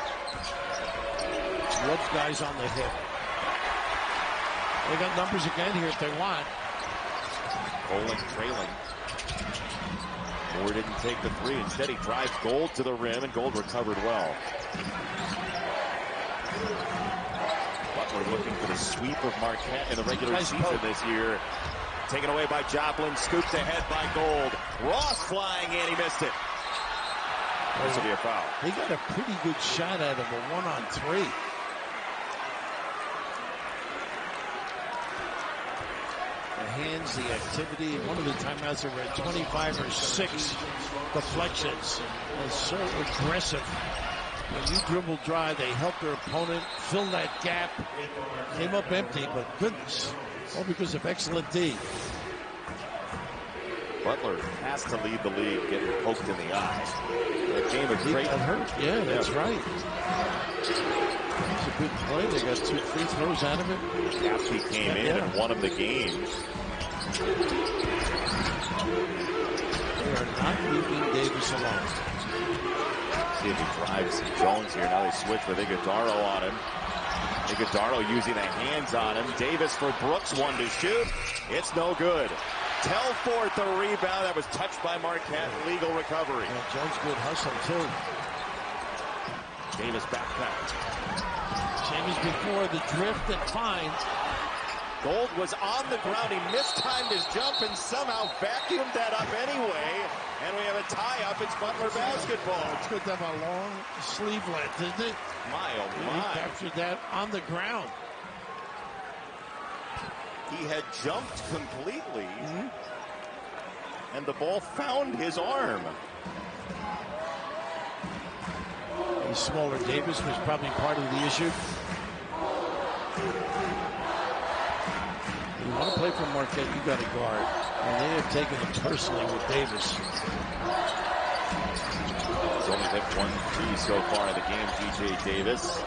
Rub guys on the hip. They got numbers again here if they want. Kolek trailing. Moore didn't take the three. Instead, he drives Gold to the rim, and Gold recovered well. Butler looking for the sweep of Marquette in the regular season this year. Taken away by Joplin, scooped ahead by Gold. Ross flying in, he missed it. This will be a foul. They got a pretty good shot out of a 1-on-3. The hands, the activity. One of the timeouts they were at 25 or 6 deflections. It's so aggressive. When you dribble dry, they help their opponent fill that gap. Came up empty, but goodness. All because of excellent D. Butler has to lead the league, getting poked in the eye. That game of great hurt. Yeah, that's right. It's a good play. They got 2 free throws out of it. Cappy came in and won him the game. They are not leaving Davis alone. See if he drives Jones here. Now they switch with Iguodaro on him. Iguodaro using the hands on him. Davis for Brooks, one to shoot. It's no good. Telfort the rebound. That was touched by Marquette. Legal recovery. And Jones good hustle too. Davis backpack. Same as before, the drift and find. Gold was on the ground. He mistimed his jump and somehow vacuumed that up anyway. And we have a tie-up. It's Butler basketball. It's good to have a long sleeve length, isn't it? My, oh my. He captured that on the ground. He had jumped completely. And the ball found his arm. The smaller Davis was probably part of the issue. You want to play for Marquette, you got to guard. And they have taken it personally with Davis. He's only hit 1 3 so far in the game, DJ Davis.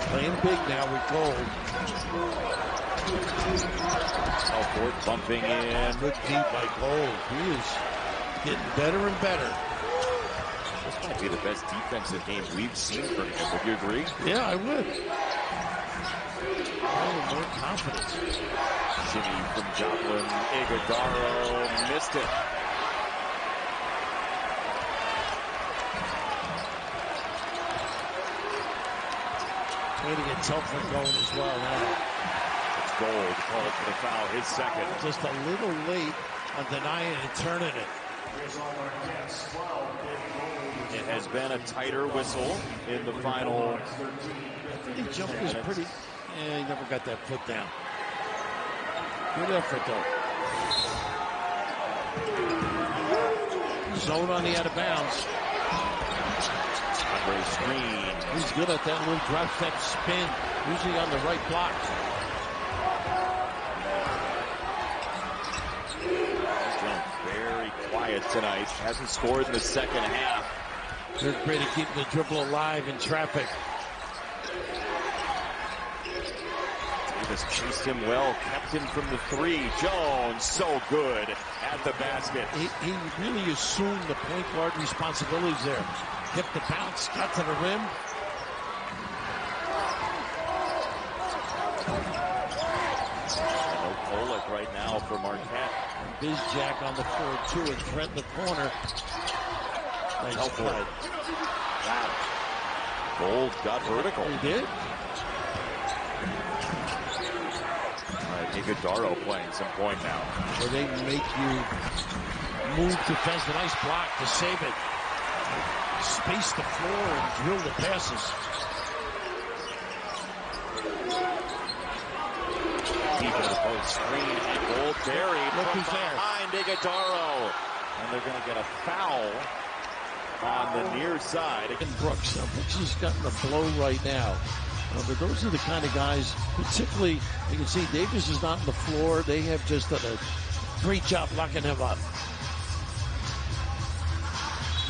Playing big now with Gold. Telfort bumping in. Good deep by Gold. He is getting better and better. This might be the best defensive game we've seen from him. Would you agree? Yeah, I would. More confidence. Shimmy from Joplin. Iguodaro missed it. Way to get Telfort going as well now. It's Gold called for the foul, his second. Just a little late on denying and turning it. It has been a tighter whistle in the final. The jump was pretty. Yeah, he never got that foot down. Good effort, though. Zone on the out of bounds. Andre screen. He's good at that little drop step spin, usually on the right block. Very quiet tonight. Hasn't scored in the second half. They're great at keeping the dribble alive in traffic. Davis chased him well, kept him from the 3. Jones, so good at the basket. He really assumed the point guard responsibilities there. Kept the bounce, got to the rim. No Kolek right now for Marquette. Bizjack on the floor, too, and threat in the corner. Nice play. Wow. Gold got vertical. He did. All right, Iguodaro playing some point now. Where they make you move defense. A nice block to save it. Space the floor and drill the passes. Deep into the post screen and Gold buried Look from who's there. behind Iguodaro. And they're going to get a foul on the near side. And Brooks has gotten a blow right now. But those are the kind of guys, particularly, you can see Davis is not on the floor. They have just done a great job locking him up.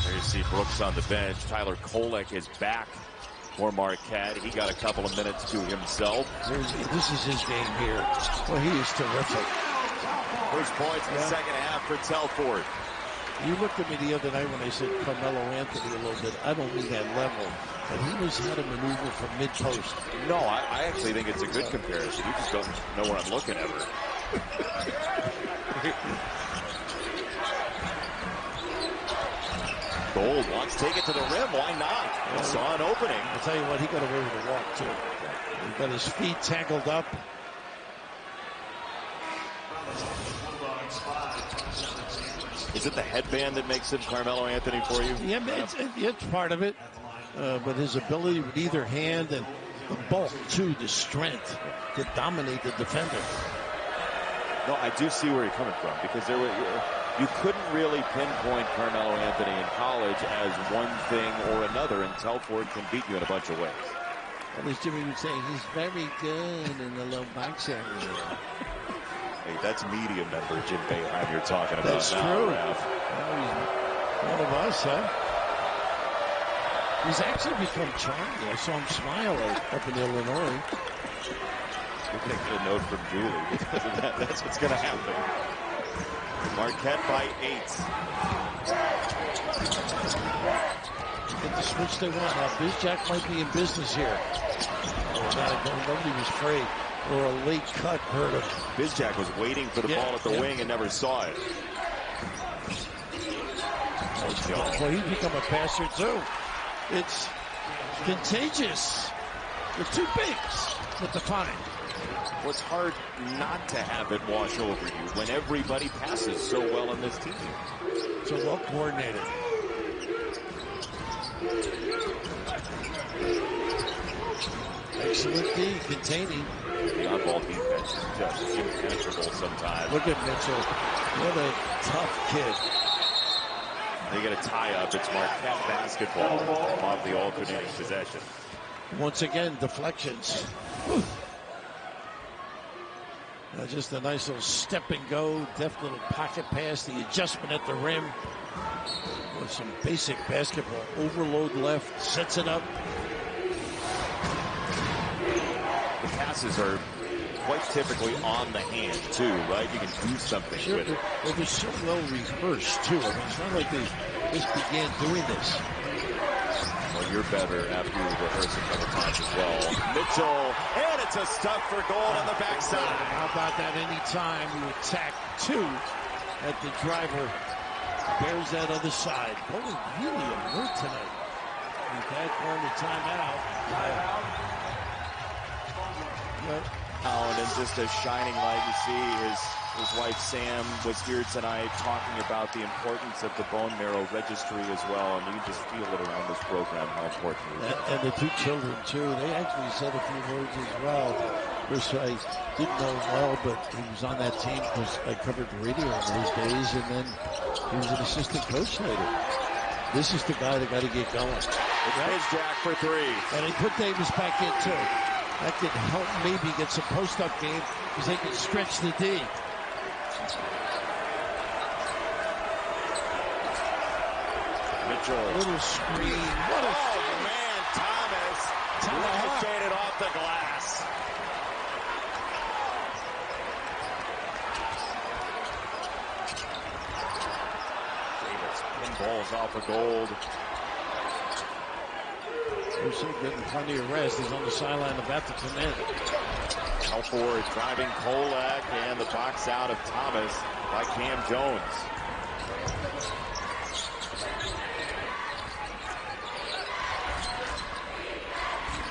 There you see Brooks on the bench. Tyler Kolek is back for Marquette. He got a couple of minutes to himself. This is his game here. Well, he is terrific. First points in the second half for Telfort. You looked at me the other night when I said Carmelo Anthony a little bit. I don't mean that level, but he knows how to maneuver from mid-post. No, I actually think it's a good comparison. You just don't know what I'm looking ever. Gold wants to take it to the rim. Why not? He saw an opening. I'll tell you what, he got away with a walk, too. He got his feet tangled up. Is it the headband that makes him Carmelo Anthony for you? Yeah, it's part of it. But his ability with either hand and the bulk, too, the strength to dominate the defender. No, I do see where you're coming from, because you couldn't really pinpoint Carmelo Anthony in college as one thing or another, and Telford can beat you in a bunch of ways. Well, as Jimmy would say, he's very good in the low box area. Hey, that's media member Jim Boeheim you're talking about. That's now, true. Ralph. Well, one of us, huh? He's actually become charming. I saw him smile up in Illinois. You're going to get a note from Julie because of that. That's what's going to happen. Marquette by 8. Get the switch they want. Now, Bizjack might be in business here. Nobody was afraid. Or a late cut hurt him. Bizjack was waiting for the ball at the wing and never saw it. Well, he's become a passer, too. It's contagious. The two bigs with the fine. Well, it's hard not to have it wash over you when everybody passes so well in this team. So well coordinated. Excellent D, containing. The oddball defense is just impenetrable sometimes. Look at Mitchell. What a tough kid. They get a tie-up. It's Marquette basketball off the alternating possession. Once again, deflections. Just a nice little step and go, deft little pocket pass, the adjustment at the rim. With some basic basketball. Overload left, sets it up. The passes are quite typically on the hand, too, right? You can do something with it. It was so well rehearsed, too. I mean, it's not like they just began doing this. Well, you're better after you rehearse a couple times as well. Mitchell, and it's a stuff for goal on the backside. How about that? Anytime you attack two at the driver, bears that other side. Bowling really alert tonight. We've had calling the timeout. And just a shining light. You see his wife Sam was here tonight talking about the importance of the bone marrow registry as well, and you can just feel it around this program how important it is. And the two children too. They actually said a few words as well. Which I didn't know well, but he was on that team because I covered the radio in those days, and then he was an assistant coach later. This is the guy that got to get going. It's Bizjack for three. And he put Davis back in too. That could help maybe get some post-up game because they can stretch the D. Mitchell. A little screen. What a man, Thomas. Levitated off the glass. Davis pinballs off of Gold. Russo getting plenty of rest. He's on the sideline about to come in. Telford driving Kolak, and the box out of Thomas by Cam Jones.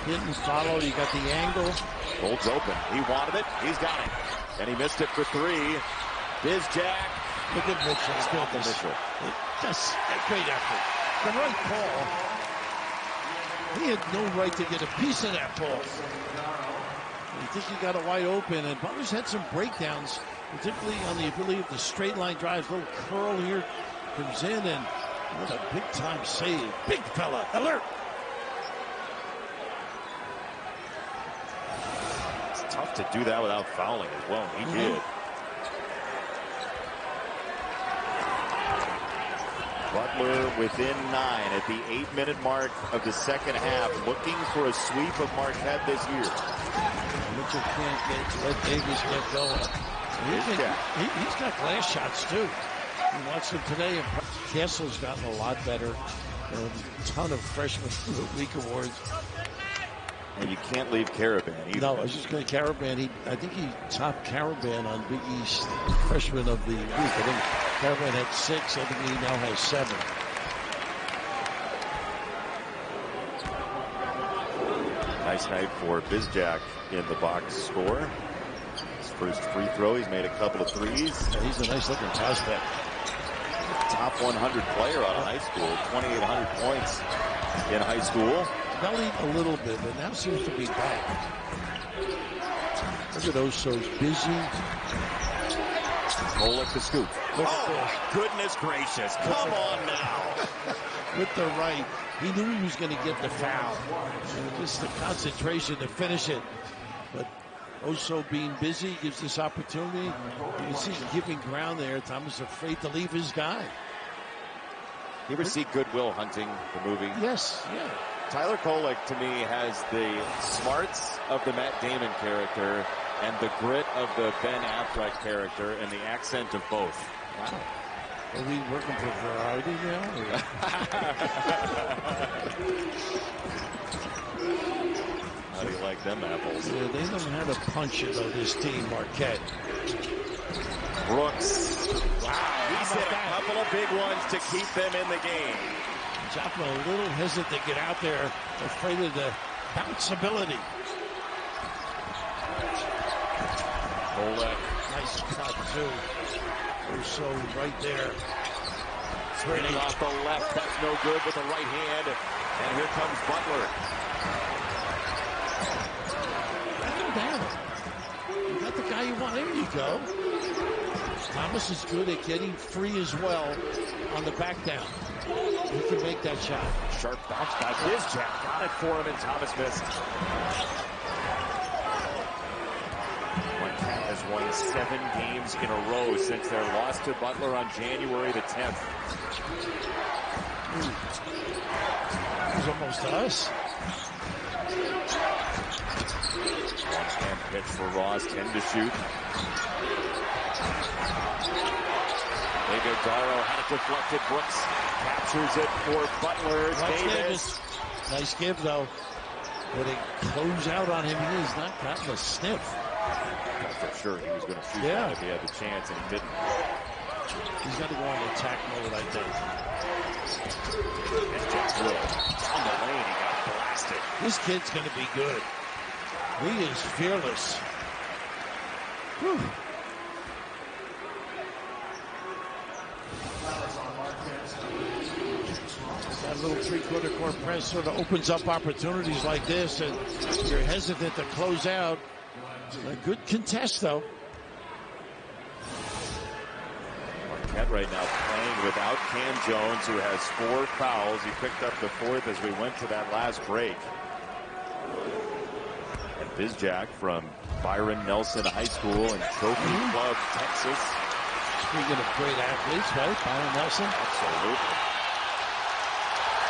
Didn't follow. You got the angle. Gold's open. He wanted it. He's got it. And he missed it for three. Bizjack. Look at Mitchell. Just a great effort. The right call. He had no right to get a piece of that ball. I think he got it wide open, and Butler's had some breakdowns, particularly on the ability of the straight line drives. Little curl here comes in, and what a big time save. Big fella, alert. It's tough to do that without fouling as well. He did. Butler within 9 at the 8-minute mark of the second half, looking for a sweep of Marquette this year. Mitchell can't let Davis get going. He's got glass shots too. We watched him today, and Castle's gotten a lot better. A ton of freshman of the week awards. And you can't leave Caravan either. No, I was just going to Caravan. I think he topped Caravan on Big East freshman of the week. I think Caravan had 6. I think he now has 7. Nice night for Bizjack in the box score. His first free throw, he's made a couple of threes. Yeah, he's a nice looking prospect. Top 100 player out of high school, 2,800 points in high school. Bellied a little bit, but now seems to be back. Look at Oso's busy. Kolek the scoop. Oh, goodness gracious. Come on now. With the right. He knew he was going to get the foul. And just the concentration to finish it. But Oso being busy gives this opportunity. You can see giving ground there. Thomas afraid to leave his guy. You ever see Good Will Hunting, the movie? Yes, yeah. Tyler Kolek, to me, has the smarts of the Matt Damon character and the grit of the Ben Affleck character and the accent of both. Wow. Are we working for variety now? How do you like them apples? Yeah, they know how to punch it on this team, Marquette. Brooks. Wow, he's hit a couple of big ones to keep them in the game. Joplin a little hesitant to get out there, afraid of the bounceability. Kolek. Nice cut, too. So right there. Spinning off the left, that's no good with the right hand. And here comes Butler. Back him down. You got the guy you want. There you go. Thomas is good at getting free as well on the back down. He can make that shot. Sharp bounce by Bizjack. Got it for him, and Thomas missed. Marquette has won 7 games in a row since their loss to Butler on January the 10th. It was almost us. One-hand pitch for Ross, 10 to shoot. Iguodaro had it deflected. Brooks captures it for Butler. Davis. Nice give, though. But they close out on him. He has not gotten a sniff. For sure he was going to shoot that if he had the chance, and he didn't. He's got to go on attack mode, I think. And Jack Will on the lane. He got blasted. This kid's going to be good. He is fearless. Whew. That little three-quarter court press sort of opens up opportunities like this, and you're hesitant to close out. A good contest, though. Marquette right now playing without Cam Jones, who has 4 fouls. He picked up the 4th as we went to that last break. And Bizjack from Byron Nelson High School in Trophy Club, Texas. Speaking of great athletes, right? Byron Nelson. Absolutely.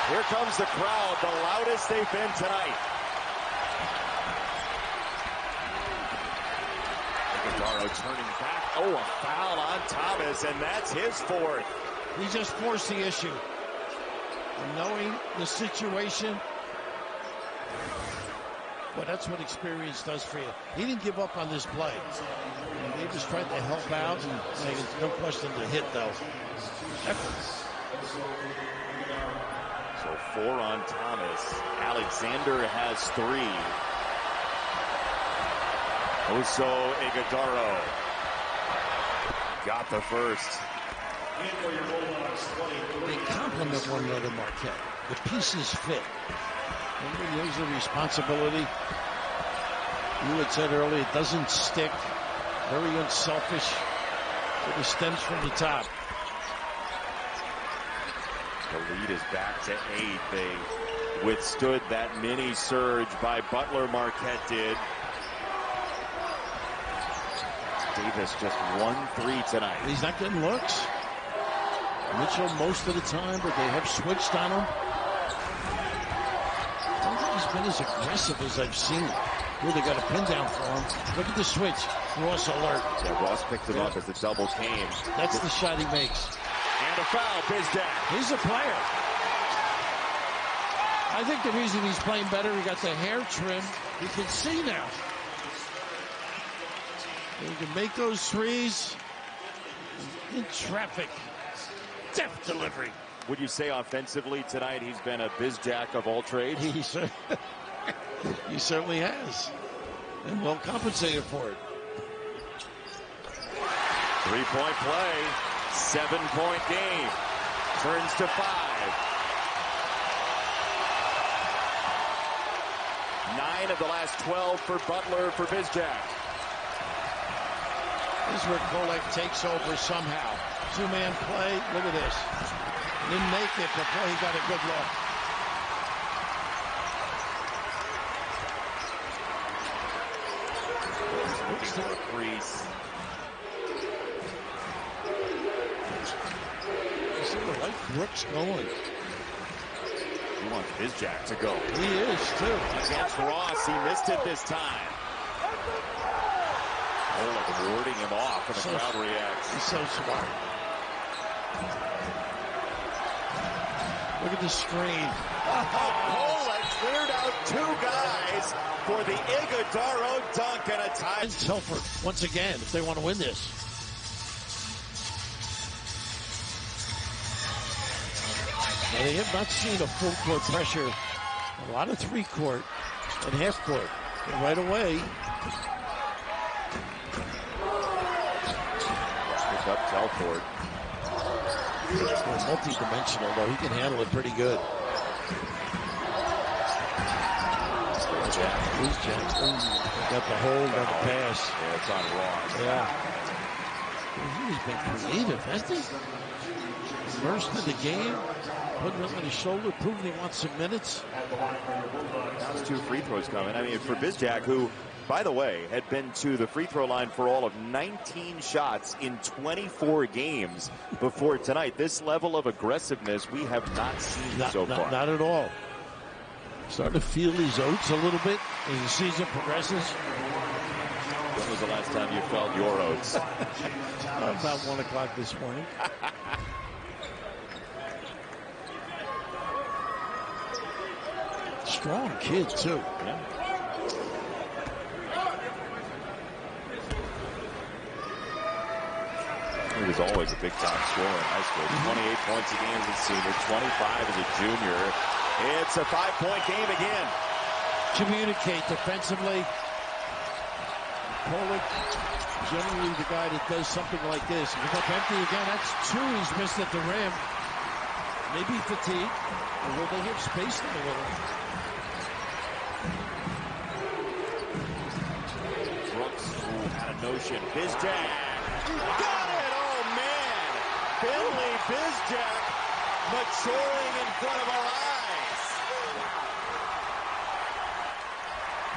Here comes the crowd, the loudest they've been tonight. Iguodaro turning back. Oh, a foul on Thomas, and that's his 4th. He just forced the issue. And knowing the situation, well, that's what experience does for you. He didn't give up on this play. And they just tried to help out, and there's no question to hit, though. So 4 on Thomas. Alexander has 3. Oso Iguodaro got the first. They complement one another, Marquette. The pieces fit. Everybody knows the responsibility. You had said earlier, it doesn't stick. Very unselfish. Sort of stems from the top. The lead is back to 8. They withstood that mini surge by Butler. Marquette did. Davis just 1-3 tonight. He's not getting looks. Mitchell most of the time, but they have switched on him. I don't think he's been as aggressive as I've seen. Here they got a pin down for him. Look at the switch. Ross alert. Yeah, Ross picked it up as the double came. That's the shot he makes. And a foul, Bizdak. He's a player. I think the reason he's playing better, he got the hair trimmed. He can see now. He can make those threes in traffic. Deft delivery. Would you say offensively tonight he's been a Bizdak of all trades? He certainly has. And well compensated for it. 3-point play. 7-point game. Turns to 5. 9 of the last 12 for Butler for Bizdak. This is where Kolek takes over somehow. Two-man play. Look at this. Didn't make it, but boy, he got a good look. Looking for a crease. You see the white Brooks going. He wants Bizdak to go. He is, too. Against Ross, he missed it this time. Kolek warding him off, and the crowd reacts. He's so smart. Look at the screen. Kolek cleared out 2 guys for the Iguodaro dunk and a tie. And Telford, once again, if they want to win this. Now, they have not seen a full court pressure. A lot of 3-court and half-court. And right away. Pick up Telford. He's multi-dimensional, though. He can handle it pretty good. Who's Jackson? Got the hold on the pass. Yeah, it's on Ross. Yeah. He's been creative, hasn't he? Immersed in the game. Putting it on his shoulder, proving he wants some minutes. Now there's 2 free throws coming. I mean, for Bizdak, who, by the way, had been to the free throw line for all of 19 shots in 24 games before tonight. This level of aggressiveness we have not seen so far. Not at all. Starting to feel these oats a little bit as the season progresses. When was the last time you felt your oats? About 1 o'clock this morning. Strong kid, too. Yeah. He was always a big-time scorer in high school. 28 points a game as a senior, 25 as a junior. It's a 5-point game again. Communicate defensively. Kolek, generally the guy that does something like this. He's up empty again. That's 2 he's missed at the rim. Maybe fatigue, or will they have spaced him a little? Brooks, who had a notion. Bizdak. Got it! Oh, man! Billy Bizdak maturing in front of our eyes.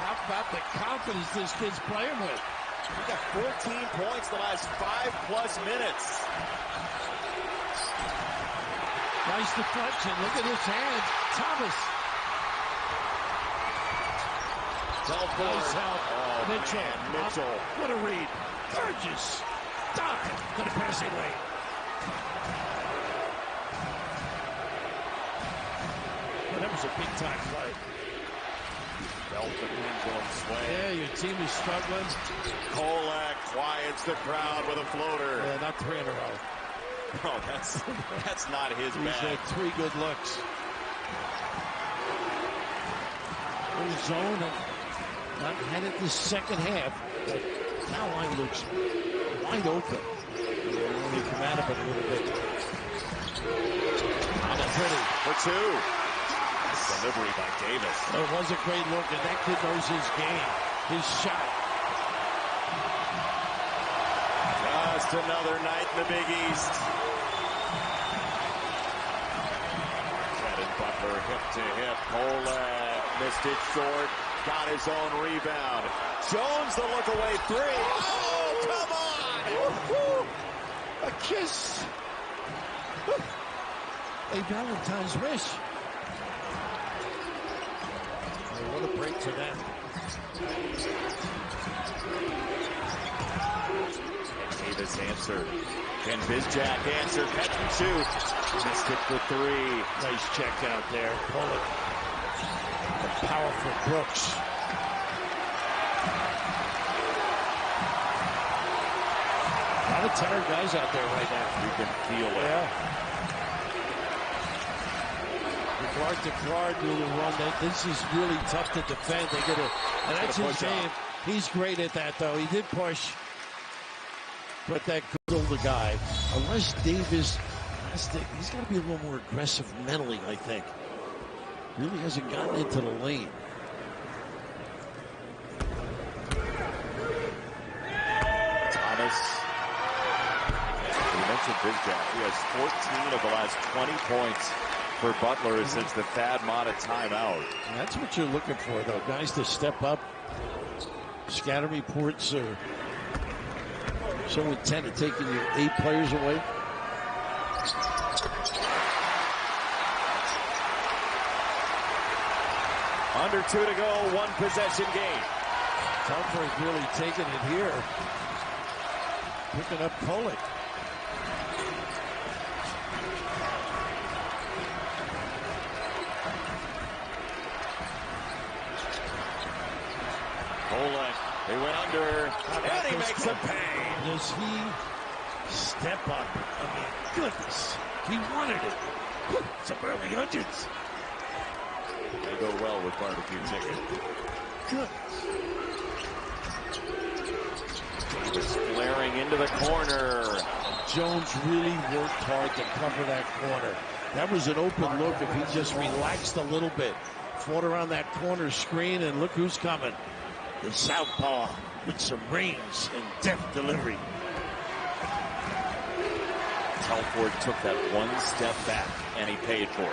How about the confidence this kid's playing with? He got 14 points the last 5+ minutes. Nice deflection. Look at his hands. Thomas. Nice help. Oh, Mitchell. Man, Mitchell. What a read. Gorgeous. Dunk to the passing lane. Well, that was a big-time play. Belt the pendulum swing. Yeah, your team is struggling. Kolek quiets the crowd with a floater. Yeah, not 3 in a row. Oh, that's not his He's bag. had 3 good looks. Little zone and not had it the second half. But foul line looks wide open. Only come out of it a little bit. Not pretty. For 2. Delivery by Davis. It was a great look, and that kid knows his game. His shot. Just another night in the Big East. Marquette and Butler hip to hip. Kolek missed it short. Got his own rebound. Jones the look away 3. Oh, come on! Woo-hoo. A kiss. A Valentine's wish. Oh, what a break for them. And Davis answered. Can Bizjack answer? Catch and shoot. Missed it for three. Nice check out there. Pull it. The powerful Brooks. A lot of tired guys out there right now. You can feel it. Yeah. Guard to guard do the run. This is really tough to defend. And that's his game. He's great at that, though. He did push. But that good older guy, unless Davis, he's got to be a little more aggressive mentally, I think. Really hasn't gotten into the lane. Thomas. You mentioned Bizjack. He has 14 of the last 20 points for Butler since the Thad Matta timeout. And that's what you're looking for, though. Guys to step up. Scatter reports are so intent at taking your 8 players away. Under 2 to go, 1 possession game. Telford's really taking it here. Picking up Kolek. They went under, and he makes a pay. Does he step up? I mean, goodness, he wanted it. Some early hundreds. They go well with barbecue chicken. Goodness. Davis flaring into the corner. Jones really worked hard to cover that corner. That was an open look if he just relaxed a little bit. Fought around that corner screen, and look who's coming. The southpaw with some range and deft delivery. Telford took that one step back, and he paid for it.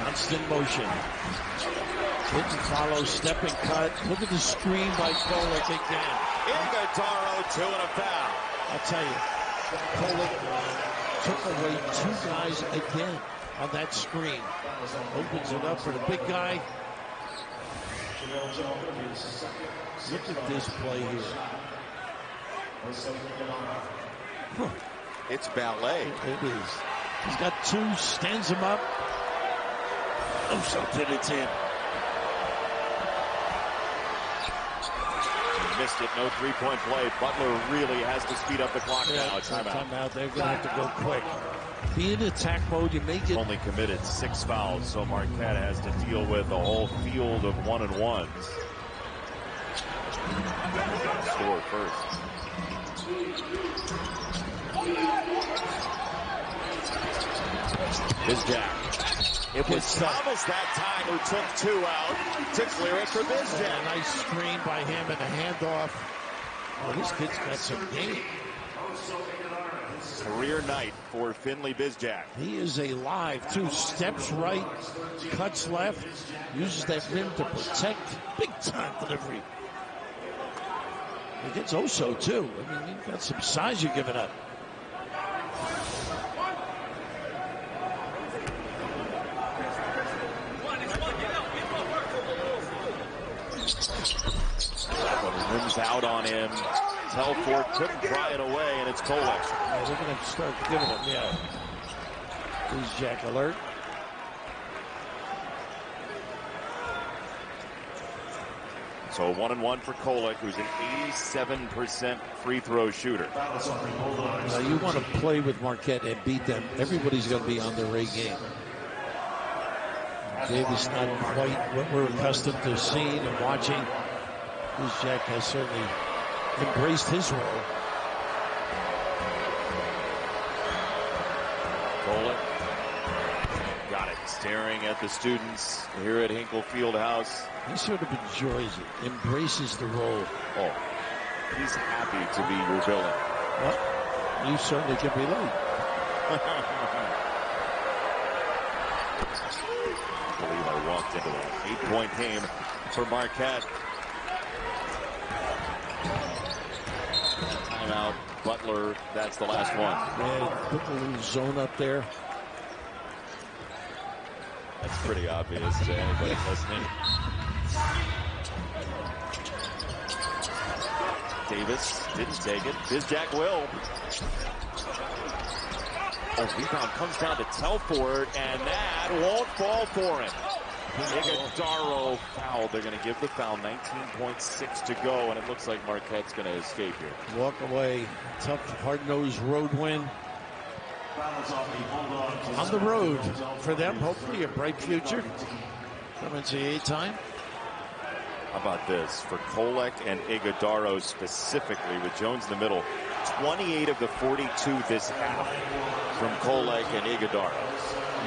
Constant motion. Hit and follow, step and cut. Look at the screen by Kolek again. Iguodaro, 2 and a foul. I'll tell you. Kolek took away 2 guys again on that screen. Opens it up for the big guy. Look at this play here. It's ballet. It is. He's got 2, stands him up. Oh, so did it in. Missed it, no 3-point play. Butler really has to speed up the clock now. Timeout. They're going to have to go quick. Be in attack mode. You make it. Only committed 6 fouls, so Marquette has to deal with a whole field of 1-and-1s. Score first. Bizjack. It was Thomas that time who took 2 out to clear it for Bizjack. A nice screen by him and a handoff. Oh, this kid's got some game. Career night for Finley Bizjack. He is alive, too. Steps right, cuts left, uses that rim to protect. Big-time delivery. He gets Oso, too. I mean, you've got some size you're giving up. Rims out on him. Telford couldn't pry it away, and it's Kolek. Yeah, they're going to start giving him, Bizjack alert. So 1-and-1 for Kolek, who's an 87% free throw shooter. Now you want to play with Marquette and beat them. Everybody's going to be on their A game. Davis not quite what we're accustomed to seeing and watching. Bizjack has certainly embraced his role. Kolek got it, staring at the students here at Hinkle Fieldhouse. He sort of enjoys it, embraces the role. Oh, he's happy to be your villain. Well, you certainly can relate. I believe I walked into an 8-point game for Marquette. Timeout, Butler, that's the last one. Yeah, put the little zone up there. That's pretty obvious to anybody listening. Davis didn't take it. Bizjack will. Oh, rebound comes down to Telford, and that won't fall for him. Iguodaro fouled. They're going to give the foul. 19.6 to go, and it looks like Marquette's going to escape here. Walk away. Tough, hard-nosed road win. On the road for them, hopefully a bright future. From NCAA time. How about this? For Kolek and Iguodaro specifically, with Jones in the middle, 28 of the 42 this half from Kolek and Iguodaro.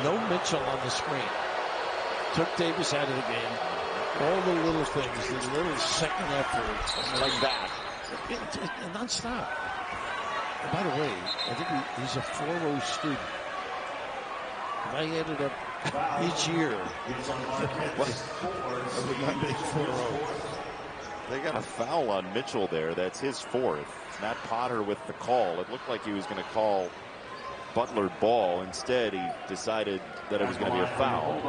No Mitchell on the screen. Took Davis out of the game. All the little things, the little second effort. Like that. Non-stop. And by the way, I think he's a 4.0 student. If I added up each year, I would not make 4.0. They got a foul on Mitchell there. That's his fourth. Matt Potter with the call. It looked like he was going to call Butler ball. Instead, he decided that it was going to be a foul.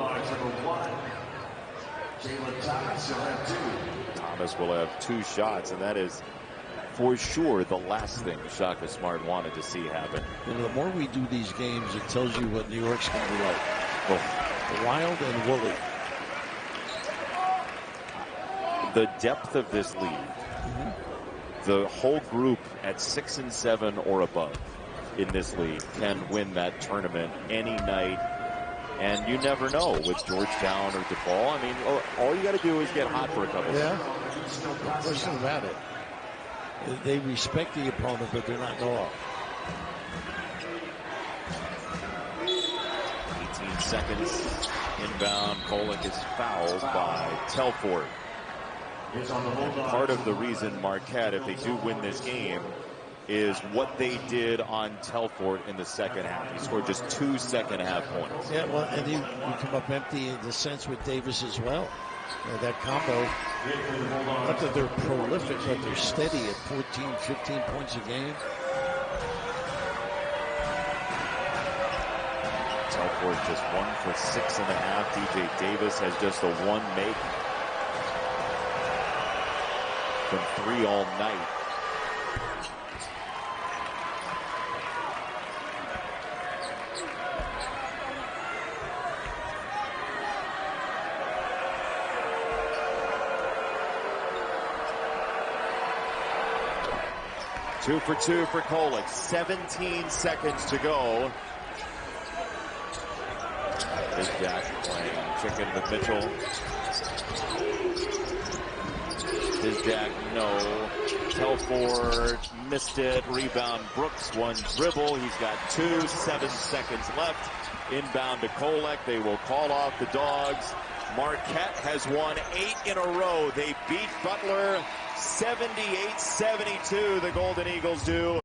Thomas will have 2 shots, and that is for sure the last thing Shaka Smart wanted to see happen. You know, the more we do these games, it tells you what New York's going to be like. Oh, wild and woolly. The depth of this league, the whole group at 6 and 7 or above in this league can win that tournament any night. And you never know with Georgetown or DePaul. I mean, all you got to do is get hot for a couple. Yeah, no question about it. They respect the opponent, but they're not in awe. 18 seconds inbound. Kolek is fouled by Telford. And part of the reason Marquette, if they do win this game, is what they did on Telford in the second half. He scored just 2 second-half points. Yeah, well, and you come up empty in the sense with Davis as well. That combo, not that they're prolific, but they're steady at 14, 15 points a game. Telford just 1 for 6.5. DJ Davis has just a 1 make from 3 all night. Two for 2 for Kolek. 17 seconds to go. Bizjack playing chicken with Mitchell. Bizjack, no. Telford missed it. Rebound Brooks, 1 dribble. He's got 2, 7 seconds left. Inbound to Kolek. They will call off the Dogs. Marquette has won 8 in a row. They beat Butler 78-72. The Golden Eagles do.